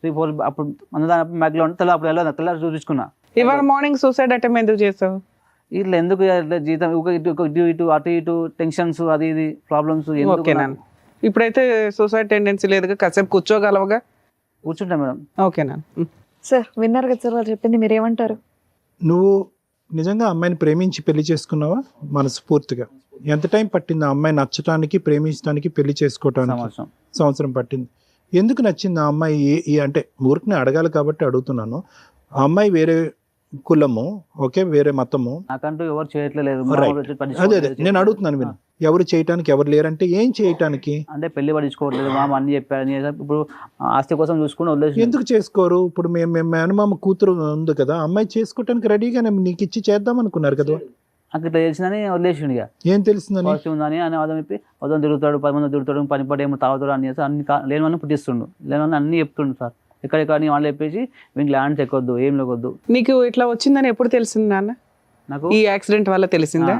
3-4 అప్పుడు మన మ్యాగ్లో ఉంటే తెల్ల అప్పుడు వెళ్ళదు, తెల్ల చూపించుకున్నా. ఇవాళ మార్నింగ్ సూసైడ్ అటెంప్ట్ ఎందుకు చేసావు? ఇట్లా ఎందుకు జీతం ఇటు అటు ఇటు టెన్షన్స్, అది ఇది ప్రాబ్లమ్స్. ఓకేనా, ఇప్పుడైతే సూసైడ్ టెండెన్సీ లేదుగా, కాసేపు కూర్చోగలవుగా? కూర్చుంటా మేడం. ఓకేనా సార్, విన్నారు కదా సార్ వాళ్ళు చెప్పింది, మీరేమంటారు? నువ్వు నిజంగా అమ్మాయిని ప్రేమించి పెళ్లి చేసుకున్నావా మనస్ఫూర్తిగా? ఎంత టైం పట్టింది ఆ అమ్మాయి నచ్చటానికి, ప్రేమించడానికి, పెళ్లి చేసుకోవటానికి? సంవత్సరం పట్టింది. ఎందుకు నచ్చింది ఆ అమ్మాయి? అంటే ఊరికి అడగాలి కాబట్టి అడుగుతున్నాను. ఆ అమ్మాయి వేరే కులము, ఓకే, వేరే మతము, నాకంటూ ఎవరు చేయట్లేదు. అదే నేను అడుగుతున్నాను. మీరు ఎవరు చేయటానికి ఎవరు లేరంటే ఏం చేయటానికి? అంటే పెళ్లి పడించుకోవట్లేదు, మామ అన్ని చెప్పారు. ఇప్పుడు ఆస్తి కోసం చూసుకుని వదిలేసి ఎందుకు చేసుకోరు? ఇప్పుడు మేము మేనమామ కూతురు ఉంది కదా, అమ్మాయి చేసుకోవటానికి రెడీగానే నీకు ఇచ్చి చేద్దాం అనుకున్నారు కదా. నాకు ఇట్లా తెలిసిందని వదిలేసిండు. ఇక ఏం తెలిసిందని? ఉందని అని వాదం చెప్పి వదం తిరుగుతాడు, 10 మంది తిరుగుతాడు, పని పడి ఏమో తాగుతాడు అని అన్ని లేనివన్నీ పుట్టిస్తుండు, లేనివన్నీ అన్ని చెప్తుండు సార్. ఎక్కడెక్కడ వాళ్ళు చెప్పేసి వీళ్ళకి ల్యాండ్స్ ఎక్కొద్దు, ఏం లేకొద్దు. నీకు ఇట్లా వచ్చిందని ఎప్పుడు తెలిసింది నాన్న? నాకు ఈ యాక్సిడెంట్ వల్ల తెలిసిందా,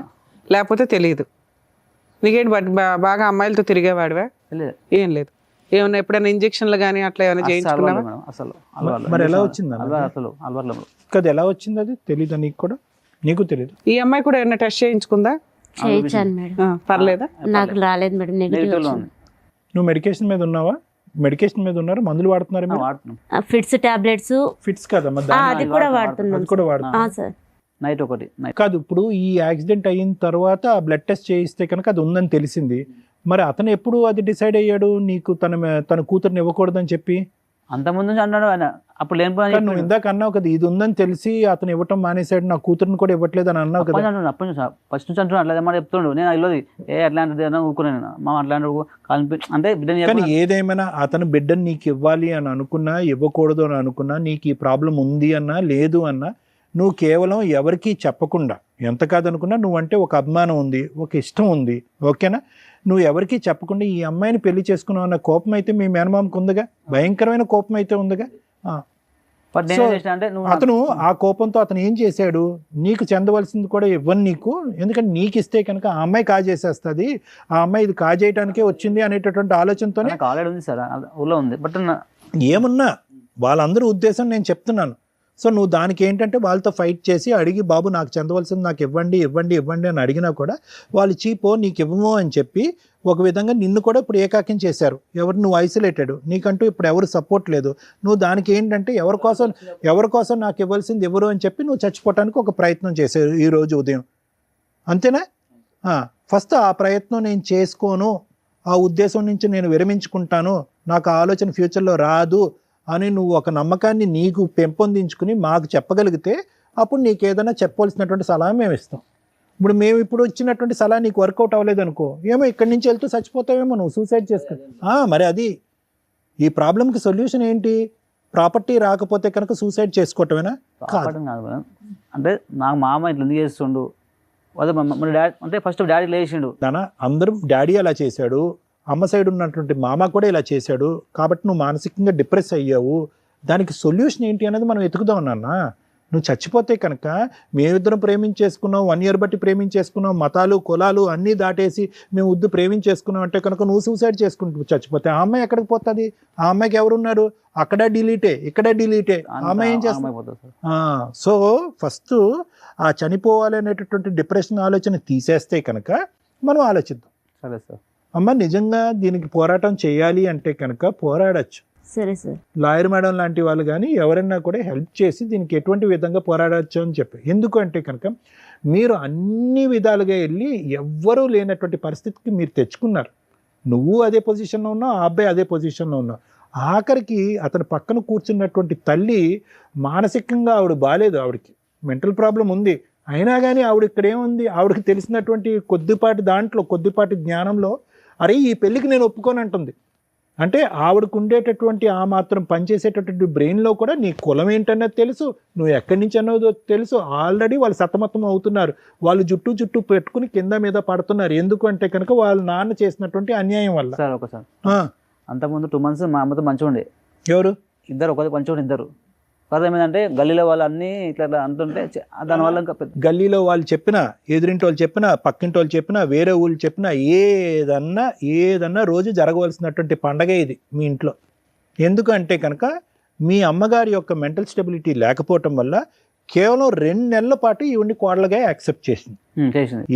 లేకపోతే తెలియదు? నీకేంటి బాగా అమ్మాయిలతో తిరిగేవాడివా? ఏం లేదు. ఏమన్నా ఎప్పుడైనా ఇంజక్షన్లు కానీ అట్లా ఏమైనా చేయించుకున్నావా? అసలు మరి ఎలా వచ్చింది అసలు అలవాట్లు కదా? ఎలా వచ్చింది అది తెలీదా నీకు కూడా? నీకు తెలియదు. ఈ అమ్మాయి కూడా ఏమైనా టెస్ట్ చేయించుకుందా? చేయించాను మేడం. పర్లేదా? నాకు రాలేదు మేడం, నెగిటివ్. నువ్వు మెడికేషన్ మీద ఉన్నావా? మెడికేషన్ మీద ఉన్నారు, మందులు వాడుతున్నారు? Fits tablets. ఫిట్స్ కదా, అది కూడా వాడుతున్నాం సార్. నైట్ ఒకటి కాదు. ఇప్పుడు ఈ యాక్సిడెంట్ అయిన తర్వాత బ్లడ్ టెస్ట్ చేయిస్తే కనుక అది ఉందని తెలిసింది. మరి అతను ఎప్పుడు అది డిసైడ్ అయ్యాడు నీకు తన కూతుర్ని ఇవ్వకూడదని చెప్పి? అంతకుముందు అన్నాడు ఆయన. అప్పుడు లేని నువ్వు ఇందాక అన్నావు కదా, ఇది ఉందని తెలిసి అతను ఇవ్వటం మానేసాడు, నా కూతుర్ని కూడా ఇవ్వట్లేదు అని అన్నావు కదా. అప్పటి నుంచి ఫస్ట్ నుంచి అంటున్నా అట్లా మాట చెప్తుండు. నేను ఇల్లది అట్లాంటిది ఊరుకున్నాను మా అట్లాంటి అంటే బిడ్డని. కానీ ఏదేమైనా అతను బిడ్డని నీకు ఇవ్వాలి అని అనుకున్నా, ఇవ్వకూడదు అని అనుకున్నా, నీకు ఈ ప్రాబ్లం ఉంది అన్నా లేదు అన్నా, నువ్వు కేవలం ఎవరికీ చెప్పకుండా, ఎంత కాదనుకున్నా నువ్వంటే ఒక అభిమానం ఉంది, ఒక ఇష్టం ఉంది, ఓకేనా, నువ్వు ఎవరికీ చెప్పకుండా ఈ అమ్మాయిని పెళ్లి చేసుకున్నావు అన్న కోపం అయితే మీ మేనమామకు ఉందిగా, భయంకరమైన కోపం అయితే ఉందిగా. అతను ఆ కోపంతో అతను ఏం చేశాడు, నీకు చెందవలసింది కూడా ఇవ్వను నీకు, ఎందుకంటే నీకు ఇస్తే కనుక ఆ అమ్మాయి కాజేసేస్తుంది, ఆ అమ్మాయి ఇది కాజేయటానికే వచ్చింది అనేటటువంటి ఆలోచనతోనే. ఏమున్నా వాళ్ళందరూ ఉద్దేశం నేను చెప్తున్నాను. సో నువ్వు దానికి ఏంటంటే వాళ్ళతో ఫైట్ చేసి అడిగి, బాబు నాకు చెందవలసింది నాకు ఇవ్వండి ఇవ్వండి ఇవ్వండి అని అడిగినా కూడా వాళ్ళు చీపో నీకు ఇవ్వమో అని చెప్పి ఒక విధంగా నిన్ను కూడా ఇప్పుడు ఏకాకిం చేశారు. ఎవరు నువ్వు ఐసోలేటెడ్, నీకంటూ ఇప్పుడు ఎవరు సపోర్ట్ లేదు. నువ్వు దానికి ఏంటంటే ఎవరి కోసం నాకు ఇవ్వాల్సింది ఎవరు అని చెప్పి నువ్వు చచ్చిపోవటానికి ఒక ప్రయత్నం చేశారు ఈరోజు ఉదయం, అంతేనా? ఫస్ట్ ఆ ప్రయత్నం నేను చేసుకోను, ఆ ఉద్దేశం నుంచి నేను విరమించుకుంటాను, నాకు ఆ ఆలోచన ఫ్యూచర్లో రాదు అని నువ్వు ఒక నమ్మకాన్ని నీకు పెంపొందించుకుని మాకు చెప్పగలిగితే అప్పుడు నీకు ఏదైనా చెప్పవలసినటువంటి సలహా మేము ఇస్తాం. మేము ఇప్పుడు ఇచ్చినటువంటి సలహా నీకు వర్కౌట్ అవ్వలేదు అనుకో, ఏమో ఇక్కడి నుంచి వెళ్తూ చచ్చిపోతావేమో, నువ్వు సూసైడ్ చేసుకో. మరి అది ఈ ప్రాబ్లంకి సొల్యూషన్ ఏంటి? ప్రాపర్టీ రాకపోతే కనుక సూసైడ్ చేసుకోవటమేనా? కాదు. అంటే నాకు మామ ఇట్లా ఎందుకు చేస్తుండు, అదే మన డాడీ అంటే ఫస్ట్ డాడీ లేచిండు. నాన్న అందరం డాడీ అలా చేశాడు, అమ్మ సైడ్ ఉన్నటువంటి మామ కూడా ఇలా చేశాడు, కాబట్టి నువ్వు మానసికంగా డిప్రెస్ అయ్యావు, దానికి సొల్యూషన్ ఏంటి అనేది మనం వెతుకుదాం నాన్న. నువ్వు చచ్చిపోతే కనుక మేమిద్దరం ప్రేమించేసుకున్నాం, 1 year బట్టి ప్రేమించేసుకున్నాం, మతాలు కులాలు అన్నీ దాటేసి మేము ప్రేమించేసుకున్నాం అంటే కనుక నువ్వు సూసైడ్ చేసుకుంటూ చచ్చిపోతే ఆ అమ్మాయి ఎక్కడికి పోతుంది? ఆ అమ్మాయికి ఎవరున్నారు? అక్కడ డిలీటే, ఇక్కడ డిలీటే, ఆ అమ్మాయి ఏం చేస్తుంది? సో ఫస్ట్ ఆ చనిపోవాలి అనేటటువంటి డిప్రెషన్ ఆలోచన తీసేస్తే కనుక మనం ఆలోచిద్దాం. సరే సార్. అమ్మ నిజంగా దీనికి పోరాటం చేయాలి అంటే కనుక పోరాడచ్చు. సరే సార్. లాయర్ మేడం లాంటి వాళ్ళు కానీ ఎవరైనా కూడా హెల్ప్ చేసి దీనికి ఎటువంటి విధంగా పోరాడచ్చు అని చెప్పి. ఎందుకంటే కనుక మీరు అన్ని విధాలుగా వెళ్ళి ఎవ్వరూ లేనటువంటి పరిస్థితికి మీరు తెచ్చుకున్నారు. నువ్వు అదే పొజిషన్లో ఉన్నావు, ఆ అబ్బాయి అదే పొజిషన్లో ఉన్నావు. ఆఖరికి అతని పక్కన కూర్చున్నటువంటి తల్లి మానసికంగా ఆవిడ బాలేదు, ఆవిడకి మెంటల్ ప్రాబ్లం ఉంది. అయినా కానీ ఆవిడ ఇక్కడ ఏముంది, ఆవిడకి తెలిసినటువంటి కొద్దిపాటి జ్ఞానంలో అరే ఈ పెళ్ళికి నేను ఒప్పుకొని అంటుంది. అంటే ఆవిడకు ఉండేటటువంటి ఆ మాత్రం పనిచేసేటటువంటి బ్రెయిన్లో కూడా నీ కులం ఏంటన్నది తెలుసు, నువ్వు ఎక్కడి నుంచి అన్నదో తెలుసు. ఆల్రెడీ వాళ్ళు సతమతం అవుతున్నారు, వాళ్ళు జుట్టు పెట్టుకుని కింద మీద పడుతున్నారు. ఎందుకంటే కనుక వాళ్ళ నాన్న చేసినటువంటి అన్యాయం వల్ల. సార్ ఒకసారి అంతకుముందు 2 months మా అమ్మతో మంచిగా ఉండే. ఎవరు? ఇద్దరు ఒకటి మంచిగా ఉండే ఇద్దరు. కారణం ఏంటంటే గల్లీలో వాళ్ళు అన్నీ ఇట్లా అంటుంటే దానివల్ల ఇంకా గల్లీలో వాళ్ళు చెప్పినా, ఎదురింటి వాళ్ళు చెప్పినా, పక్కింటి వాళ్ళు చెప్పినా, వేరే ఊళ్ళు చెప్పినా ఏదన్నా రోజు జరగవలసినటువంటి పండగ ఇది మీ ఇంట్లో. ఎందుకంటే కనుక మీ అమ్మగారి యొక్క మెంటల్ స్టెబిలిటీ లేకపోవటం వల్ల కేవలం 2 నెలల పాటు ఈవిడ్ని కోడలుగా యాక్సెప్ట్ చేసింది.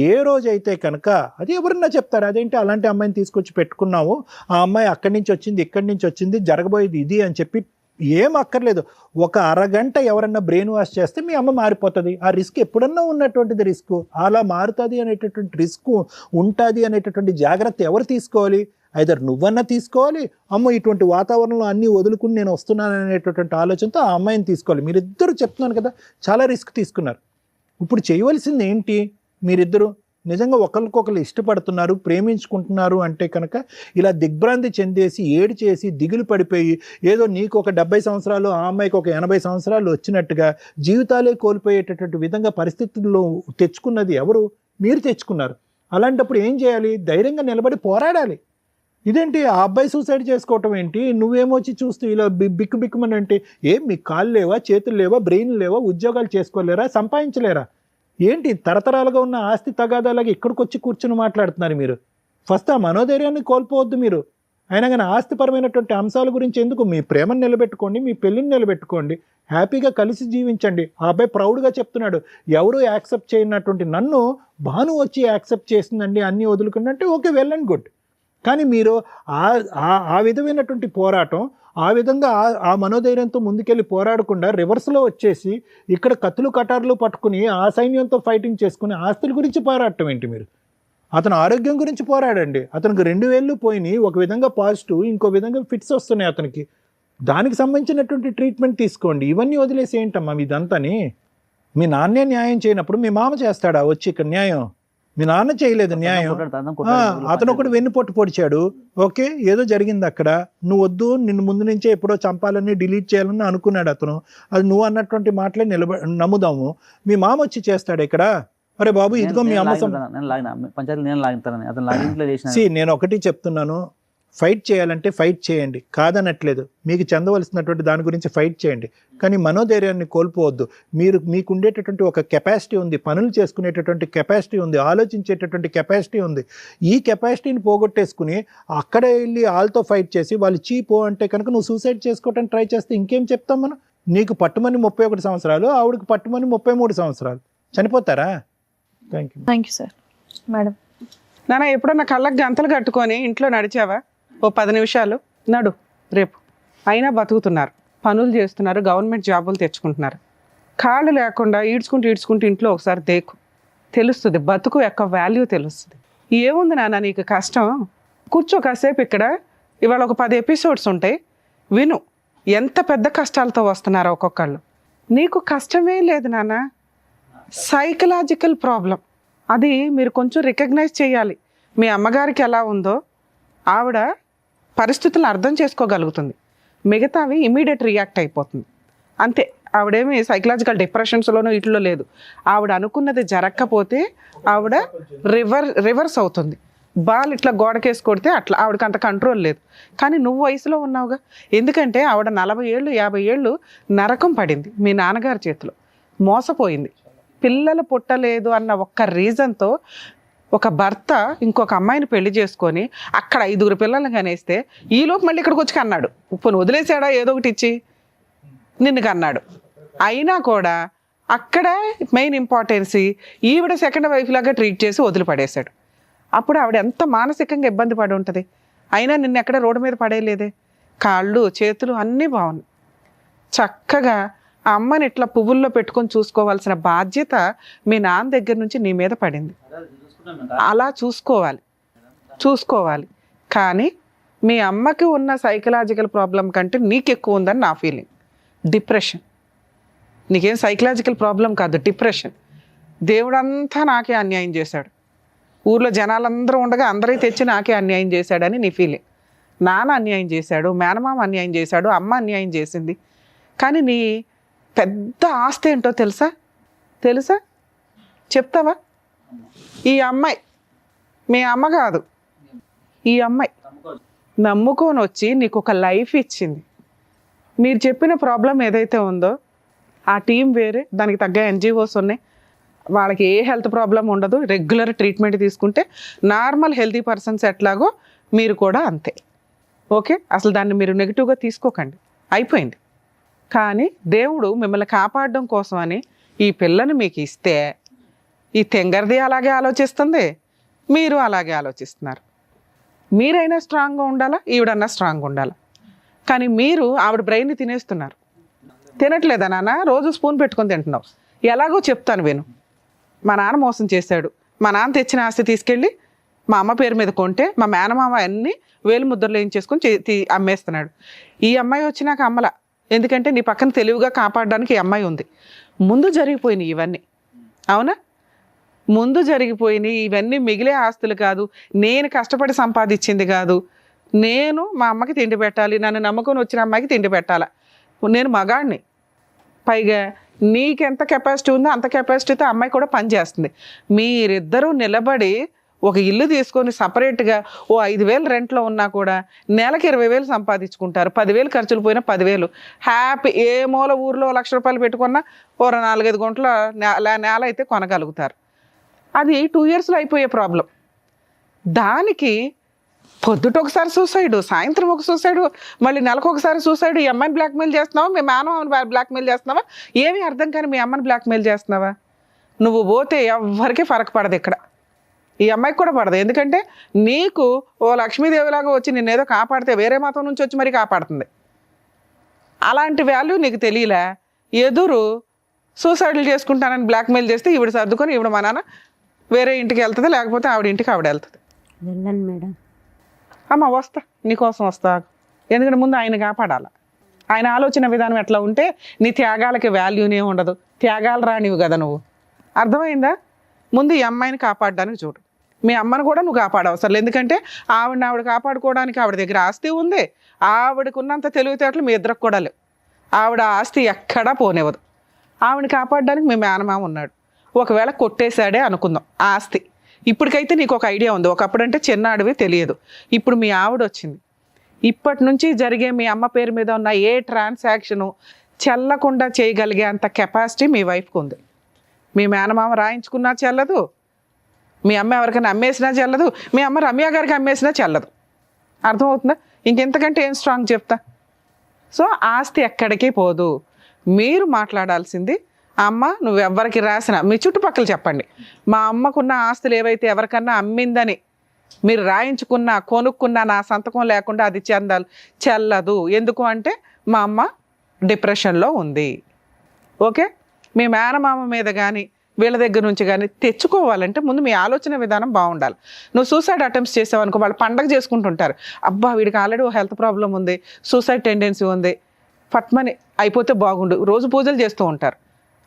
ఏ రోజైతే కనుక అది ఎవరన్నా చెప్తారు, అదేంటి అలాంటి అమ్మాయిని తీసుకొచ్చి పెట్టుకున్నావు, ఆ అమ్మాయి అక్కడి నుంచి వచ్చింది, ఇక్కడి నుంచి వచ్చింది, జరగబోయేది ఇది అని చెప్పి ఏం అక్కర్లేదు. ఒక అరగంట ఎవరన్నా బ్రెయిన్ వాష్ చేస్తే మీ అమ్మ మారిపోతుంది. ఆ రిస్క్ ఎప్పుడన్నా ఉన్నటువంటిది రిస్క్. అలా మారుతుంది అనేటటువంటి రిస్క్ ఉంటుంది అనేటటువంటి జాగ్రత్త ఎవరు తీసుకోవాలి? ఐదర్ నువ్వన్నా తీసుకోవాలి, అమ్మ ఇటువంటి వాతావరణంలో అన్నీ వదులుకుని నేను వస్తున్నాను అనేటటువంటి ఆలోచనతో ఆ అమ్మాయిని తీసుకోవాలి. మీరిద్దరూ చెప్తున్నాను కదా చాలా రిస్క్ తీసుకున్నారు. ఇప్పుడు చేయవలసింది ఏంటి? మీరిద్దరూ నిజంగా ఒకరికొకరు ఇష్టపడుతున్నారు, ప్రేమించుకుంటున్నారు అంటే కనుక ఇలా దిగ్భ్రాంతి చెందేసి ఏడు చేసి దిగులు పడిపోయి ఏదో నీకు ఒక 70 సంవత్సరాలు ఆ అమ్మాయికి ఒక 80 సంవత్సరాలు వచ్చినట్టుగా జీవితాలే కోల్పోయేటటువంటి విధంగా పరిస్థితుల్లో తెచ్చుకున్నది ఎవరు? మీరు తెచ్చుకున్నారు. అలాంటప్పుడు ఏం చేయాలి? ధైర్యంగా నిలబడి పోరాడాలి. ఇదేంటి ఆ అబ్బాయి సూసైడ్ చేసుకోవటం ఏంటి? నువ్వేమొచ్చి చూస్తూ ఇలా బిక్కుమని అంటే ఏం మీకు కాళ్ళు లేవా, చేతులు లేవా, బ్రెయిన్ లేవా, ఉద్యోగాలు చేసుకోలేరా, సంపాదించలేరా? ఏంటి తరతరాలుగా ఉన్న ఆస్తి తగాదాలాగా ఇక్కడికి వచ్చి కూర్చుని మాట్లాడుతున్నారు మీరు? ఫస్ట్ ఆ మనోధైర్యాన్ని కోల్పోవద్దు మీరు. అయినా కానీ ఆస్తిపరమైనటువంటి అంశాల గురించి ఎందుకు? మీ ప్రేమను నిలబెట్టుకోండి, మీ పెళ్ళిని నిలబెట్టుకోండి, హ్యాపీగా కలిసి జీవించండి. ఆ అబ్బాయి ప్రౌడ్గా చెప్తున్నాడు, ఎవరు యాక్సెప్ట్ చేయనటువంటి నన్ను భాను వచ్చి యాక్సెప్ట్ చేసిందండి, అన్నీ వదులుకుంటే అంటే ఓకే, వెల్ అండ్ గుడ్. కానీ మీరు ఆ విధమైనటువంటి పోరాటం ఆ విధంగా ఆ మనోధైర్యంతో ముందుకెళ్ళి పోరాడకుండా రివర్స్లో వచ్చేసి ఇక్కడ కత్తులు కటార్లు పట్టుకుని ఆ సైన్యంతో ఫైటింగ్ చేసుకుని ఆస్తుల గురించి పోరాడటం ఏంటి మీరు? అతను ఆరోగ్యం గురించి పోరాడండి. అతనికి 2 వేళ్ళు పోయినాయి, ఒక విధంగా పాజిటివ్, ఇంకో విధంగా ఫిట్స్ వస్తున్నాయి అతనికి. దానికి సంబంధించినటువంటి ట్రీట్మెంట్ తీసుకోండి. ఇవన్నీ వదిలేసి ఏంటమ్మా ఇదంతాని? మీ నాన్నే న్యాయం చేయనప్పుడు మీ మామ చేస్తాడా వచ్చి ఇక్కడ న్యాయం? మీ నాన్న చేయలేదు న్యాయం. అతను ఒకటి వెన్నుపోటు పొడిచాడు, ఓకే ఏదో జరిగింది అక్కడ, నువ్వు వద్దు, నిన్ను ముందు నుంచే ఎప్పుడో చంపాలని డిలీట్ చేయాలని అనుకున్నాడు అతను. అది నువ్వు అన్నటువంటి మాటలే నమ్ముదాము. మీ మామ వచ్చి చేస్తాడు ఇక్కడ, అరే బాబు ఇదిగో మీ అమ్మ నేను ఒకటి చెప్తున్నాను, ఫైట్ చేయాలంటే ఫైట్ చేయండి, కాదనట్లేదు. మీకు చెందవలసినటువంటి దాని గురించి ఫైట్ చేయండి, కానీ మనోధైర్యాన్ని కోల్పోవద్దు. మీకు ఉండేటటువంటి ఒక కెపాసిటీ ఉంది, పనులు చేసుకునేటటువంటి కెపాసిటీ ఉంది, ఆలోచించేటటువంటి కెపాసిటీ ఉంది. ఈ కెపాసిటీని పోగొట్టేసుకుని అక్కడ వెళ్ళి వాళ్ళతో ఫైట్ చేసి వాళ్ళు చీపో అంటే కనుక నువ్వు సూసైడ్ చేసుకోవటానికి ట్రై చేస్తే ఇంకేం చెప్తాం మనం? నీకు పట్టుమని 31 సంవత్సరాలు, ఆవిడకి పట్టుమని 33 సంవత్సరాలు, చనిపోతారా? Thank you sir. మేడం నాన్న ఎప్పుడన్నా కళ్ళకు గంతలు కట్టుకొని ఇంట్లో నడిచావా? ఓ 10 నిమిషాలు నడు రేపు. అయినా బతుకుతున్నారు, పనులు చేస్తున్నారు, గవర్నమెంట్ జాబులు తెచ్చుకుంటున్నారు. కాళ్ళు లేకుండా ఈడ్చుకుంటూ ఇంట్లో ఒకసారి దేకు, తెలుస్తుంది బతుకు యొక్క వాల్యూ తెలుస్తుంది. ఏముంది నాన్న నీకు కష్టం? కూర్చో కాసేపు ఇక్కడ. ఇవాళ ఒక 10 ఎపిసోడ్స్ ఉంటాయి, విను ఎంత పెద్ద కష్టాలతో వస్తున్నారో ఒక్కొక్కళ్ళు. నీకు కష్టమే లేదు నాన్న, సైకలాజికల్ ప్రాబ్లం. అది మీరు కొంచెం రికగ్నైజ్ చేయాలి. మీ అమ్మగారికి ఎలా ఉందో ఆవిడ పరిస్థితులను అర్థం చేసుకోగలుగుతుంది, మిగతావి ఇమీడియట్ రియాక్ట్ అయిపోతుంది అంతే. ఆవిడేమి సైకలాజికల్ డిప్రెషన్స్లోనూ వీటిలో లేదు. ఆవిడ అనుకున్నది జరగకపోతే ఆవిడ రివర్స్ అవుతుంది. బాల్ ఇట్లా గోడకేసి కొడితే అట్లా ఆవిడకి అంత కంట్రోల్ లేదు. కానీ నువ్వు వయసులో ఉన్నావుగా, ఎందుకంటే ఆవిడ 40 ఏళ్ళు 50 ఏళ్ళు నరకం పడింది మీ నాన్నగారి చేతిలో, మోసపోయింది. పిల్లలు పుట్టలేదు అన్న ఒక్క రీజన్తో ఒక భర్త ఇంకొక అమ్మాయిని పెళ్లి చేసుకొని అక్కడ 5 పిల్లల్ని కనేస్తే ఈలోపు మళ్ళీ ఇక్కడికి వచ్చి కన్నాడు. ఇప్పుడు వదిలేసాడా ఏదో ఒకటి ఇచ్చి నిన్ను కన్నాడు. అయినా కూడా అక్కడ మెయిన్ ఇంపార్టెన్సీ ఈవిడ సెకండ్ వైఫ్ లాగా ట్రీట్ చేసి వదిలిపడేశాడు. అప్పుడు ఆవిడ ఎంత మానసికంగా ఇబ్బంది పడి ఉంటుంది. అయినా నిన్ను ఎక్కడ రోడ్డు మీద పడేయలేదే, కాళ్ళు చేతులు అన్నీ బాగున్నాయి. చక్కగా ఆ అమ్మని ఇట్లా పువ్వుల్లో పెట్టుకొని చూసుకోవాల్సిన బాధ్యత మీ నాన్న దగ్గర నుంచి నీ మీద పడింది. అలా చూసుకోవాలి. కానీ మీ అమ్మకి ఉన్న సైకలాజికల్ ప్రాబ్లం కంటే నీకు ఎక్కువ ఉందని నా ఫీలింగ్. డిప్రెషన్ నీకేం సైకలాజికల్ ప్రాబ్లం కాదు, డిప్రెషన్. దేవుడంతా నాకే అన్యాయం చేశాడు, ఊర్లో జనాలందరూ ఉండగా అందరూ తెచ్చి నాకే అన్యాయం చేశాడని నీ ఫీలింగ్. నాన్న అన్యాయం చేశాడు, మేనమామ అన్యాయం చేశాడు, అమ్మ అన్యాయం చేసింది. కానీ నీ పెద్ద ఆస్తి ఏంటో తెలుసా చెప్తావా? ఈ అమ్మాయి, మీ అమ్మ కాదు, ఈ అమ్మాయి నమ్ముకొని వచ్చి నీకు ఒక లైఫ్ ఇచ్చింది. మీరు చెప్పిన ప్రాబ్లం ఏదైతే ఉందో ఆ టీం వేరే, దానికి తగ్గ ఎన్జిఓస్ ఉన్నాయి, వాళ్ళకి ఏ హెల్త్ ప్రాబ్లం ఉండదు, రెగ్యులర్ ట్రీట్మెంట్ తీసుకుంటే నార్మల్ హెల్తీ పర్సన్స్ ఎట్లాగో మీరు కూడా అంతే. ఓకే, అసలు దాన్ని మీరు నెగిటివ్గా తీసుకోకండి, అయిపోయింది. కానీ దేవుడు మిమ్మల్ని కాపాడడం కోసమని ఈ పిల్లని మీకు ఇస్తే ఈ తెంగర్ది అలాగే ఆలోచిస్తుంది, మీరు అలాగే ఆలోచిస్తున్నారు. మీరైనా స్ట్రాంగ్గా ఉండాలా, ఈవిడన్నా స్ట్రాంగ్గా ఉండాలా. కానీ మీరు ఆవిడ బ్రెయిన్ని తినేస్తున్నారు. తినట్లేదా నాన్న? రోజు స్పూన్ పెట్టుకొని తింటున్నావు. ఎలాగో చెప్తాను విను. మా నాన్న మోసం చేశాడు, మా నాన్న తెచ్చిన ఆస్తి తీసుకెళ్ళి మా అమ్మ పేరు మీద కొంటే మా మేనమామ అన్నీ వేలు ముద్రలు వేయించేసుకొని అమ్మేస్తున్నాడు. ఈ అమ్మాయి వచ్చినాక అమ్మలా, ఎందుకంటే నీ పక్కన తెలివిగా కాపాడడానికి ఈ అమ్మాయి ఉంది. ముందు జరిగిపోయినాయి ఇవన్నీ, అవునా? ముందు జరిగిపోయినాయి ఇవన్నీ మిగిలే ఆస్తులు కాదు, నేను కష్టపడి సంపాదించింది కాదు. నేను మా అమ్మకి తిండి పెట్టాలి, నన్ను నమ్ముకొని వచ్చిన అమ్మాయికి తిండి పెట్టాలా. నేను మగాడిని, పైగా నీకెంత కెపాసిటీ ఉందో అంత కెపాసిటీతో అమ్మాయి కూడా పనిచేస్తుంది. మీరిద్దరూ నిలబడి ఒక ఇల్లు తీసుకొని సపరేట్గా ఓ 5,000 రెంట్లో ఉన్నా కూడా నెలకి 20,000 సంపాదించుకుంటారు. 10,000 ఖర్చులు పోయినా 10,000 హ్యాపీ. ఏ మూల ఊర్లో ₹1,00,000 పెట్టుకున్నా ఓ 4-5 గుంటల నేల అయితే కొనగలుగుతారు. అది 2 ఇయర్స్లో అయిపోయే ప్రాబ్లం. దానికి పొద్దుట ఒకసారి సూసైడు, సాయంత్రం ఒక సూసైడు, మళ్ళీ నెలకు ఒకసారి సూసైడు. ఈ అమ్మాయిని బ్లాక్మెయిల్ చేస్తున్నావా, మీ మేనమామని బ్లాక్మెయిల్ చేస్తున్నావా, ఏమీ అర్థం కానీ మీ అమ్మని బ్లాక్మెయిల్ చేస్తున్నావా? నువ్వు పోతే ఎవరికి ఫరక పడదు, ఇక్కడ ఈ అమ్మాయికి కూడా పడదు. ఎందుకంటే నీకు ఓ లక్ష్మీదేవిలాగా వచ్చి నిన్నేదో కాపాడితే వేరే మతం నుంచి వచ్చి మరీ కాపాడుతుంది. అలాంటి వాల్యూ నీకు తెలియలే. ఎదురు సూసైడ్లు చేసుకుంటానని బ్లాక్మెయిల్ చేస్తే ఈవిడ సర్దుకొని ఈవిడ మా నాన్న వేరే ఇంటికి వెళ్తుంది, లేకపోతే ఆవిడ ఇంటికి ఆవిడ వెళ్తుంది. వెళ్ళండి మేడం. అమ్మ వస్తా, నీకోసం వస్తా. ఎందుకంటే ముందు ఆయన కాపాడాల. ఆయన ఆలోచన విధానం ఎట్లా ఉంటే నీ త్యాగాలకి వాల్యూనే ఉండదు. త్యాగాలు రానివి కదా నువ్వు, అర్థమైందా? ముందు ఈ అమ్మాయిని కాపాడడానికి చూడు. మీ అమ్మను కూడా నువ్వు కాపాడవసరం, ఎందుకంటే ఆవిడ కాపాడుకోవడానికి ఆవిడ దగ్గర ఆస్తి ఉంది. ఆవిడకు ఉన్నంత తెలివితేటలు మీ ఇద్దరికి కూడా లేవు. ఆవిడ ఆస్తి ఎక్కడా పోనివ్వదు. ఆవిడని కాపాడడానికి మీ మేనమామ ఉన్నాడు. ఒకవేళ కొట్టేశాడే అనుకుందాం ఆస్తి, ఇప్పటికైతే నీకు ఒక ఐడియా ఉంది. ఒకప్పుడంటే చిన్నాడివి తెలియదు, ఇప్పుడు మీ ఆవిడ వచ్చింది. ఇప్పటి నుంచి జరిగే మీ అమ్మ పేరు మీద ఉన్న ఏ ట్రాన్సాక్షను చెల్లకుండా చేయగలిగే అంత కెపాసిటీ మీ వైఫ్కి ఉంది. మీ మేనమామ రాయించుకున్నా చెల్లదు, మీ అమ్మ ఎవరికైనా అమ్మేసినా చెల్లదు, మీ అమ్మ రమ్య గారికి అమ్మేసినా చెల్లదు. అర్థమవుతుందా? ఇంకెంతకంటే ఏం స్ట్రాంగ్ చెప్తా. సో ఆస్తి ఎక్కడికి పోదు. మీరు మాట్లాడాల్సింది, అమ్మ నువ్వెవ్వరికి రాసిన మీ చుట్టుపక్కల చెప్పండి, మా అమ్మకున్న ఆస్తులు ఏవైతే ఎవరికన్నా అమ్మిందని మీరు రాయించుకున్నా కొనుక్కున్నా నా సంతకం లేకుండా అది చెల్లదు. ఎందుకు అంటే మా అమ్మ డిప్రెషన్లో ఉంది. ఓకే, మీ మేనమామ మీద కానీ వీళ్ళ దగ్గర నుంచి కానీ తెచ్చుకోవాలంటే ముందు మీ ఆలోచన విధానం బాగుండాలి. నువ్వు సూసైడ్ అటెంప్ట్స్ చేసావనుకో, వాళ్ళు పండగ చేసుకుంటుంటారు. అబ్బా వీడికి ఆల్రెడీ హెల్త్ ప్రాబ్లం ఉంది, సూసైడ్ టెండెన్సీ ఉంది, పట్మని అయిపోతే బాగుండు, రోజు పూజలు చేస్తూ ఉంటారు.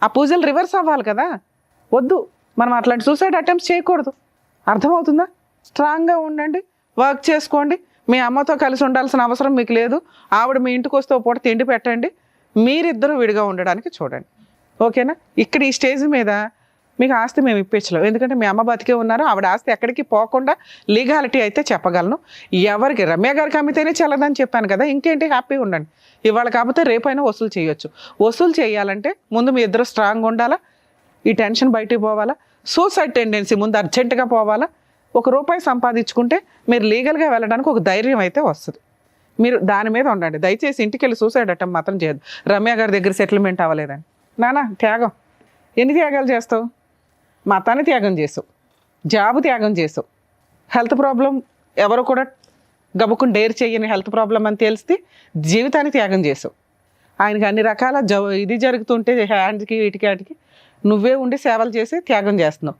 ఆ పూజలు రివర్స్ అవ్వాలి కదా. వద్దు, మనం అట్లాంటి సూసైడ్ అటెంప్ట్స్ చేయకూడదు. అర్థమవుతుందా? స్ట్రాంగ్గా ఉండండి, వర్క్ చేసుకోండి. మీ అమ్మతో కలిసి ఉండాల్సిన అవసరం మీకు లేదు. ఆవిడ మీ ఇంటికి వస్తే పూట తిండి పెట్టండి, మీరిద్దరూ విడిగా ఉండడానికి చూడండి, ఓకేనా? ఇక్కడ ఈ స్టేజ్ మీద మీకు ఆస్తి మేము ఇప్పించలేం, ఎందుకంటే మీ అమ్మ బతికే ఉన్నారు. ఆవిడ ఆస్తి ఎక్కడికి పోకుండా లీగాలిటీ అయితే చెప్పగలను. ఎవరికి రమ్య గారికి అమ్మితేనే చెల్లదని చెప్పాను కదా, ఇంకేంటి, హ్యాపీగా ఉండండి. ఇవాళ కాకపోతే రేపైనా వసూలు చేయొచ్చు. వసూలు చేయాలంటే ముందు మీ ఇద్దరు స్ట్రాంగ్ ఉండాలా, ఈ టెన్షన్ బయటికి పోవాలా, సూసైడ్ టెండెన్సీ ముందు అర్జెంటుగా పోవాలా. ₹1 సంపాదించుకుంటే మీరు లీగల్గా వెళ్ళడానికి ఒక ధైర్యం అయితే వస్తుంది. మీరు దాని మీద ఉండండి. దయచేసి ఇంటికి వెళ్ళి సూసైడ్ అటెంప్ట్ మాత్రం చేయదు. రమ్య గారి దగ్గర సెటిల్మెంట్ అవ్వలేదని. నానా త్యాగం, ఎన్ని త్యాగాలు చేస్తావు? మతాన్ని త్యాగం చేసావు, జాబు త్యాగం చేసావు, హెల్త్ ప్రాబ్లం ఎవరు కూడా గబుకుని డేర్ చేయని హెల్త్ ప్రాబ్లం అని తెలిస్తే జీవితాన్ని త్యాగం చేసావు. ఆయనకి అన్ని రకాల ఇది జరుగుతుంటే హ్యాండ్కి వీటికి వాటికి నువ్వే ఉండి సేవలు చేసి త్యాగం చేస్తున్నావు.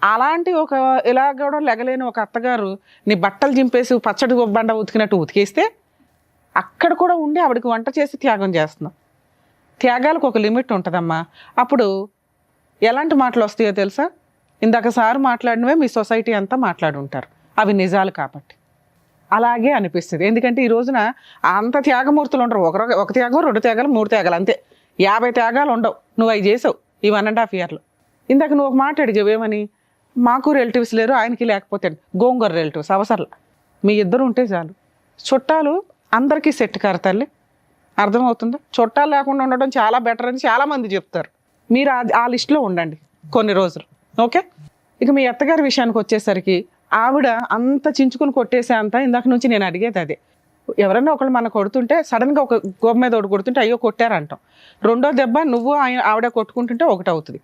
అలాంటి ఒక ఇలా కూడా లెగలేని ఒక అత్తగారు నీ బట్టలు చింపేసి పచ్చడి బండ ఉతికినట్టు ఉతికేస్తే అక్కడ కూడా ఉండి ఆవిడకి వంట చేసి త్యాగం చేస్తున్నావు. త్యాగాలకు ఒక లిమిట్ ఉంటుందమ్మా. అప్పుడు ఎలాంటి మాటలు వస్తాయో తెలుసా? ఇందాక సార్ మాట్లాడినవే మీ సొసైటీ అంతా మాట్లాడుంటారు, అవి నిజాలు కాబట్టి అలాగే అనిపిస్తుంది. ఎందుకంటే ఈ రోజున అంత త్యాగమూర్తులు ఉండరు. ఒక త్యాగం, 2 త్యాగాలు, 3 త్యాగాలు అంతే. 50 త్యాగాలు ఉండవు. నువ్వు అవి చేసావు ఈ 1.5 yearలో. ఇందాక నువ్వు ఒక మాట అడిగావు, ఏమని? మాకు రిలేటివ్స్ లేరు, ఆయనకి లేకపోతే గోంగూర రిలేటివ్స్ అవసరం. మీ ఇద్దరు ఉంటే చాలు. చుట్టాలు అందరికీ సెట్ కారు తల్లి, అర్థమవుతుందా? చుట్టాలు లేకుండా ఉండడం చాలా బెటర్ అని చాలామంది చెప్తారు. మీరు ఆ లిస్టులో ఉండండి కొన్ని రోజులు, ఓకే? ఇక మీ అత్తగారి విషయానికి వచ్చేసరికి ఆవిడ అంత చించుకుని కొట్టేసే అంత ఇందాక నుంచి నేను అడిగేది అదే. ఎవరైనా ఒకళ్ళు మన కొడుతుంటే సడన్గా ఒక గోప మీద ఒకటి కొడుతుంటే అయ్యో కొట్టారంటాం. 2వ దెబ్బ నువ్వు ఆవిడ కొట్టుకుంటుంటే 1 అవుతుంది.